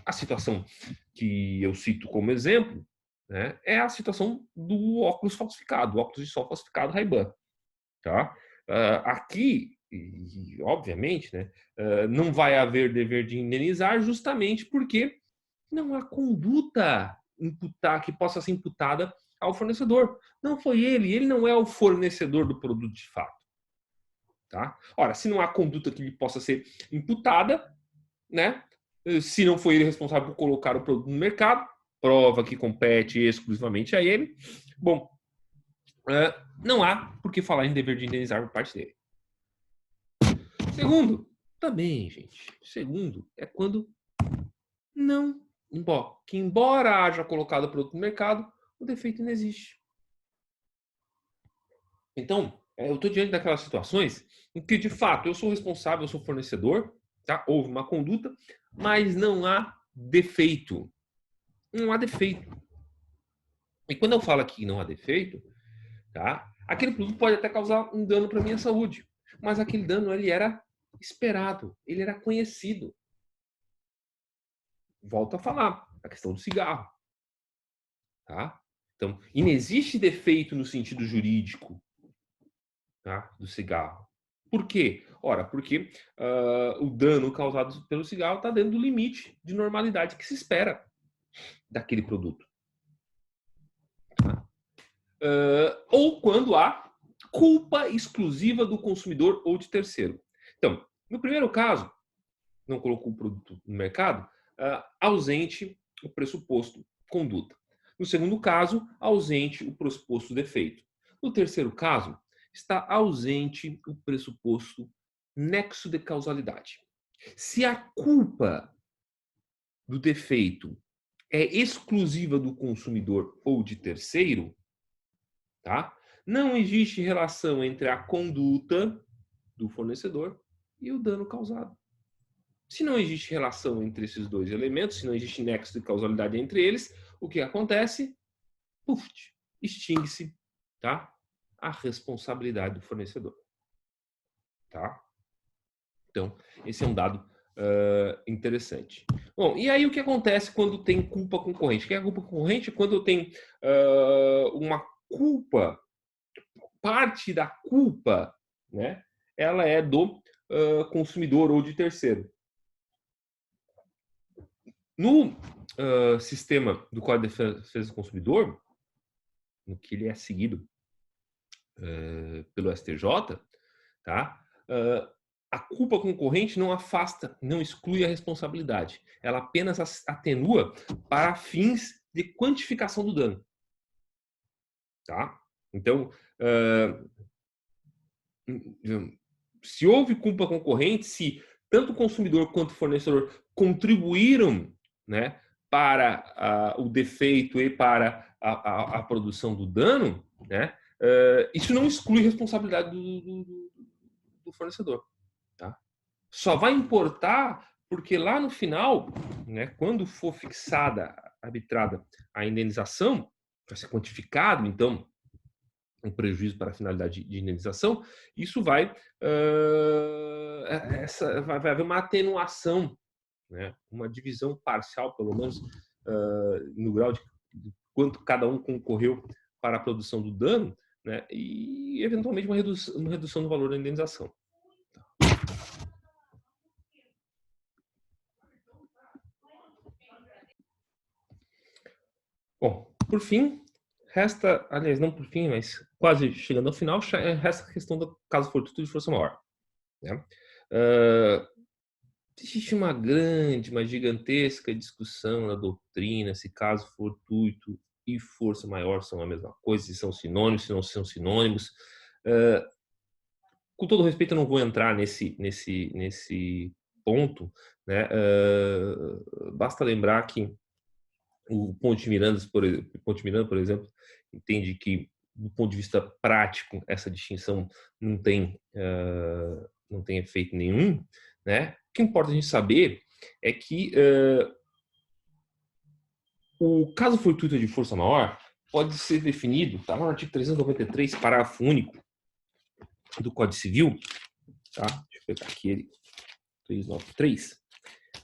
A situação que eu cito como exemplo, né, é a situação do óculos falsificado, o óculos de sol falsificado Ray-Ban. Tá? Aqui, obviamente, né, não vai haver dever de indenizar justamente porque não há conduta que possa ser imputada ao fornecedor. Não foi ele não é o fornecedor do produto de fato. Tá? Ora, se não há conduta que lhe possa ser imputada, né, se não foi ele responsável por colocar o produto no mercado, prova que compete exclusivamente a ele, bom, não há por que falar em dever de indenizar por parte dele. Segundo, também, gente, segundo é quando não, embora haja colocado o produto no mercado, o defeito não existe. Então, eu estou diante daquelas situações em que, de fato, eu sou responsável, eu sou fornecedor, tá? Houve uma conduta, mas não há defeito. Não há defeito. E quando eu falo aqui que não há defeito, tá? Aquele produto pode até causar um dano para a minha saúde, mas aquele dano ele era esperado, ele era conhecido. Volto a falar, a questão do cigarro. Tá? Então, e não existe defeito no sentido jurídico, tá, do cigarro. Por quê? Ora, porque o dano causado pelo cigarro está dentro do limite de normalidade que se espera daquele produto. Tá? Ou quando há culpa exclusiva do consumidor ou de terceiro. Então, no primeiro caso, não colocou o produto no mercado, ausente o pressuposto conduta. No segundo caso, ausente o pressuposto defeito. No terceiro caso, está ausente o pressuposto nexo de causalidade. Se a culpa do defeito é exclusiva do consumidor ou de terceiro, tá? Não existe relação entre a conduta do fornecedor e o dano causado. Se não existe relação entre esses dois elementos, se não existe nexo de causalidade entre eles, o que acontece? Puf, extingue-se, tá? A responsabilidade do fornecedor, tá? Então, esse é um dado interessante. Bom, e aí o que acontece quando tem culpa concorrente? O que é a culpa concorrente? Quando eu tenho uma culpa, parte da culpa, né? Ela é do consumidor ou de terceiro. No sistema do Código de Defesa do Consumidor, no que ele é seguido pelo STJ, tá? A culpa concorrente não afasta, não exclui a responsabilidade. Ela apenas atenua para fins de quantificação do dano. Tá? Então, se houve culpa concorrente, se tanto o consumidor quanto o fornecedor contribuíram, né, para o defeito e para a produção do dano, né, isso não exclui responsabilidade do fornecedor. Tá? Só vai importar porque lá no final, né, quando for fixada, arbitrada a indenização, vai ser quantificado, então, um prejuízo para a finalidade de indenização, isso vai haver uma atenuação, né, uma divisão parcial, pelo menos, no grau de quanto cada um concorreu para a produção do dano, né, e, eventualmente, uma redução no valor da indenização. Bom, por fim, resta, aliás, não por fim, mas quase chegando ao final, resta a questão do caso fortuito de força maior. Né? Existe uma grande, uma gigantesca discussão na doutrina se caso fortuito e força maior são a mesma coisa, se são sinônimos, se não são sinônimos. Com todo respeito, eu não vou entrar nesse ponto. Né? Basta lembrar que o Ponte Miranda, por exemplo, entende que, do ponto de vista prático, essa distinção não tem efeito nenhum. Né? O que importa a gente saber é que o caso fortuito de força maior pode ser definido, está no artigo 393, parágrafo único do Código Civil, tá? Deixa eu pegar aqui ele, 393,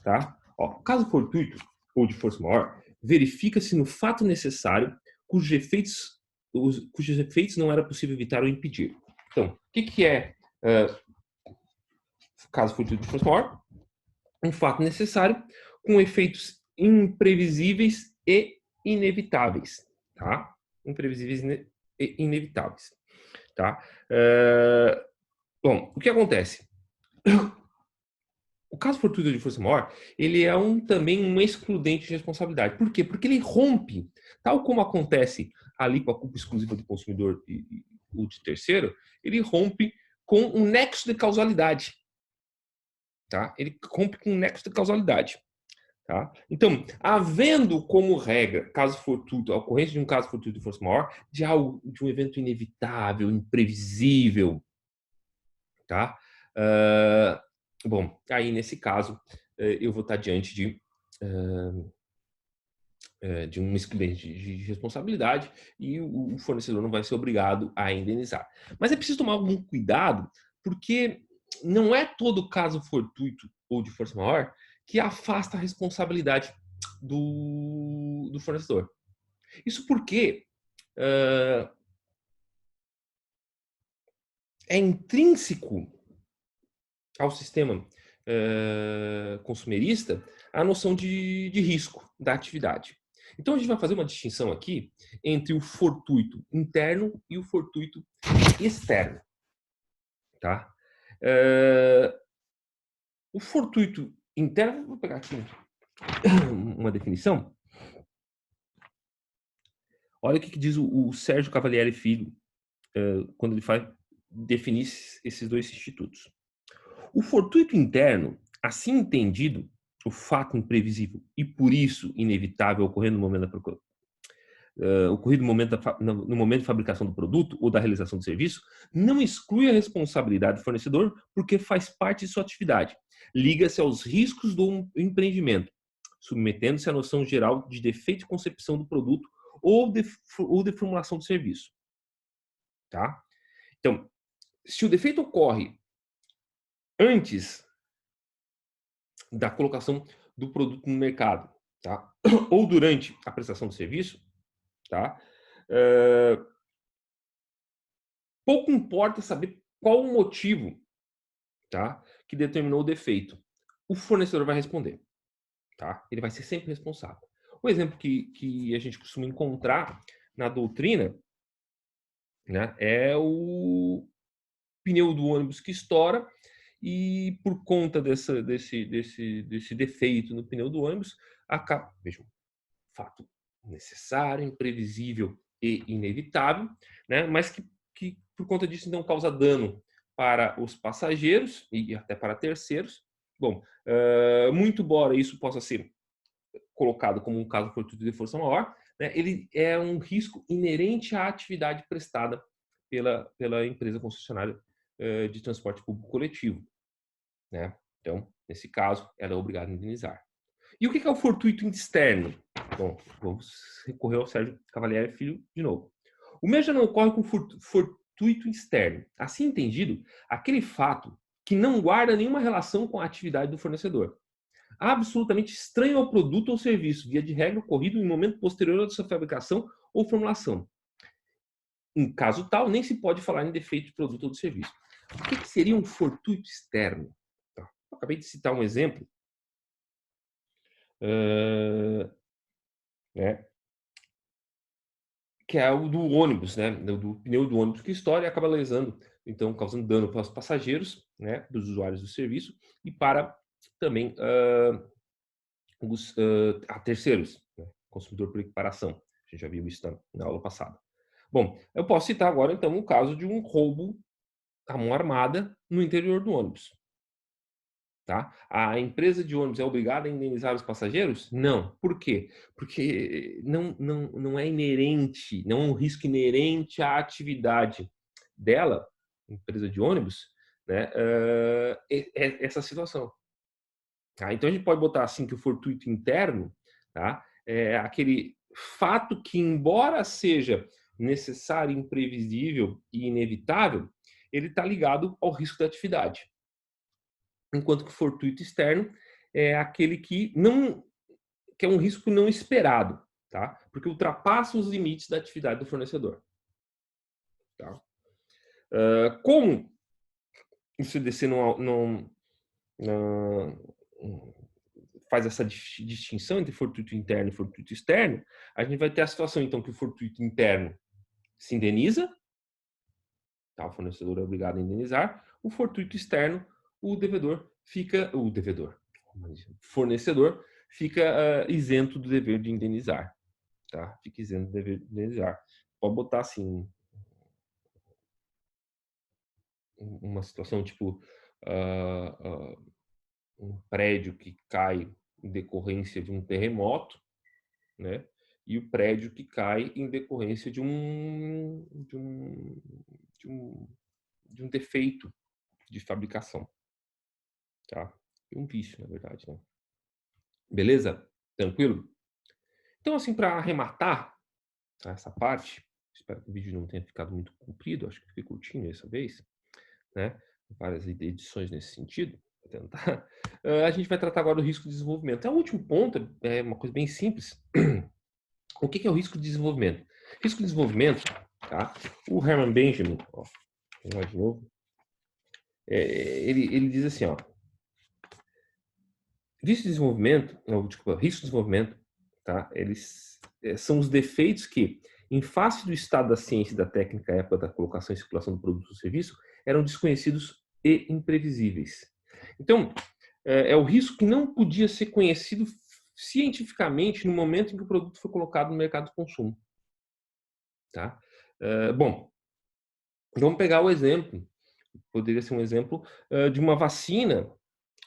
tá? Ó, caso fortuito ou de força maior, verifica-se no fato necessário cujos efeitos não era possível evitar ou impedir. Então, o que é caso fortuito de força maior? Um fato necessário com efeitos imprevisíveis e inevitáveis, tá? Imprevisíveis e inevitáveis, tá? Bom, o que acontece? O caso fortuito de força maior, ele é também um excludente de responsabilidade. Por quê? Porque ele rompe, tal como acontece ali com a culpa exclusiva do consumidor e o de terceiro, ele rompe com um nexo de causalidade. Tá? Ele rompe com um nexo de causalidade. Tá? Então, havendo como regra, caso fortuito, a ocorrência de um caso fortuito de força maior, de um evento inevitável, imprevisível, tá? Bom, aí nesse caso, eu vou estar diante de um excludente de responsabilidade e o fornecedor não vai ser obrigado a indenizar. Mas é preciso tomar algum cuidado, porque não é todo caso fortuito ou de força maior que afasta a responsabilidade do fornecedor. Isso porque é intrínseco ao sistema consumerista a noção de risco da atividade. Então, a gente vai fazer uma distinção aqui entre o fortuito interno e o fortuito externo. Tá? O fortuito interno, vou pegar aqui uma definição. Olha o que diz o Sérgio Cavalieri Filho quando ele vai definir esses dois institutos. O fortuito interno, assim entendido, o fato imprevisível e, por isso, inevitável ocorrendo no momento ocorrido no momento de fabricação do produto ou da realização do serviço, não exclui a responsabilidade do fornecedor porque faz parte de sua atividade. Liga-se aos riscos do empreendimento, submetendo-se à noção geral de defeito de concepção do produto ou de formulação do serviço. Tá? Então, se o defeito ocorre antes da colocação do produto no mercado, tá? Ou durante a prestação do serviço, tá? Pouco importa saber qual o motivo, tá, que determinou o defeito. O fornecedor vai responder, tá? Ele vai ser sempre responsável. Um exemplo que a gente costuma encontrar na doutrina, né, é o pneu do ônibus que estoura e por conta desse defeito no pneu do ônibus, acaba, vejam, fato necessário, imprevisível e inevitável, né, mas que por conta disso não causa dano para os passageiros e até para terceiros. Bom, muito embora isso possa ser colocado como um caso fortuito de força maior, né, ele é um risco inerente à atividade prestada pela empresa concessionária de transporte público coletivo, né? Então, nesse caso, ela é obrigada a indenizar. E o que é o fortuito externo? Bom, vamos recorrer ao Sérgio Cavalieri Filho de novo. O mesmo já não ocorre com fortuito externo. Assim entendido, aquele fato que não guarda nenhuma relação com a atividade do fornecedor. Absolutamente estranho ao produto ou serviço, via de regra ocorrido em momento posterior à sua fabricação ou formulação. Em caso tal, nem se pode falar em defeito de produto ou de serviço. O que seria um fortuito externo? Eu acabei de citar um exemplo, né, que é o do ônibus, né, do pneu do ônibus que estoura e acaba lesando, então causando dano para os passageiros, né, dos usuários do serviço e para também a terceiros, né, consumidor por equiparação. A gente já viu isso na aula passada. Bom, eu posso citar agora então o caso de um roubo à mão armada no interior do ônibus. Tá? A empresa de ônibus é obrigada a indenizar os passageiros? Não. Por quê? Porque não é inerente, não é um risco inerente à atividade dela, empresa de ônibus, né, essa situação. Tá? Então a gente pode botar assim que o fortuito interno, tá, é aquele fato que, embora seja necessário, imprevisível e inevitável, ele está ligado ao risco da atividade. Enquanto que o fortuito externo é aquele que é um risco não esperado, tá? Porque ultrapassa os limites da atividade do fornecedor. Tá? Como o CDC faz essa distinção entre fortuito interno e fortuito externo, a gente vai ter a situação então que o fortuito interno se indeniza, tá? O fornecedor é obrigado a indenizar. O fortuito externo, o fornecedor fica isento do dever de indenizar, tá? Fica isento do dever de indenizar. Pode botar assim uma situação tipo um prédio que cai em decorrência de um terremoto, né? E o prédio que cai em decorrência de um defeito de fabricação, tá? Um vício, na verdade, né? Beleza? Tranquilo? Então, assim, para arrematar essa parte, espero que o vídeo não tenha ficado muito comprido, acho que fiquei curtinho dessa vez, né? Várias edições nesse sentido, vou tentar. A gente vai tratar agora do risco de desenvolvimento. O último ponto é uma coisa bem simples. O que é o risco de desenvolvimento? Risco de desenvolvimento, tá? O Herman Benjamin, ó, vamos lá de novo, ele diz assim, ó, risco de desenvolvimento, não, desculpa, risco de desenvolvimento, tá? Eles são os defeitos que, em face do estado da ciência e da técnica à época da colocação e circulação do produto ou serviço, eram desconhecidos e imprevisíveis. Então, é o risco que não podia ser conhecido cientificamente no momento em que o produto foi colocado no mercado de consumo. Tá? Bom, vamos pegar o exemplo, poderia ser um exemplo de uma vacina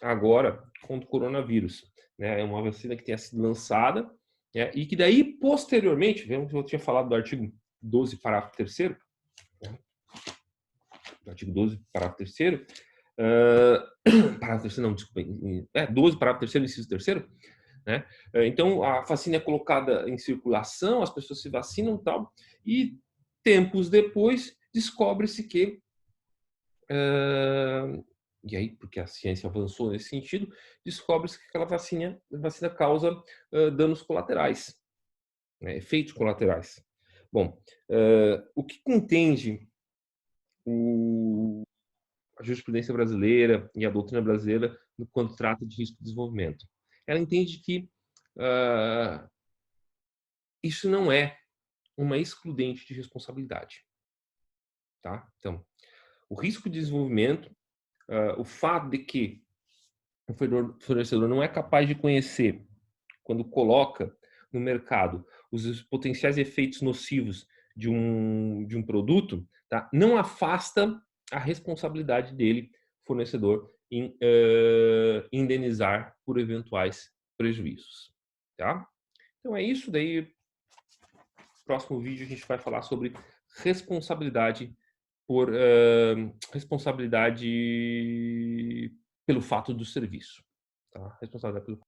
agora contra o coronavírus. né? É uma vacina que tenha sido lançada, né? E que daí, posteriormente, vemos que eu tinha falado do artigo 12, parágrafo 3º, né? Do artigo 12, parágrafo 3º, parágrafo 3º, não, desculpa, 12, parágrafo 3º, inciso 3º, né? Então, a vacina é colocada em circulação, as pessoas se vacinam e tal, e tempos depois descobre-se que, e aí, porque a ciência avançou nesse sentido, descobre-se que aquela vacina causa danos colaterais, né? Efeitos colaterais. Bom, o que entende a jurisprudência brasileira e a doutrina brasileira quando trata de risco de desenvolvimento? Ela entende que isso não é uma excludente de responsabilidade, tá? Então, o risco de desenvolvimento, o fato de que o fornecedor não é capaz de conhecer, quando coloca no mercado, os potenciais efeitos nocivos de um produto, tá? Não afasta a responsabilidade dele, fornecedor, em indenizar por eventuais prejuízos, tá? Então é isso, daí próximo vídeo a gente vai falar sobre responsabilidade por responsabilidade pelo fato do serviço, tá? Responsabilidade pelo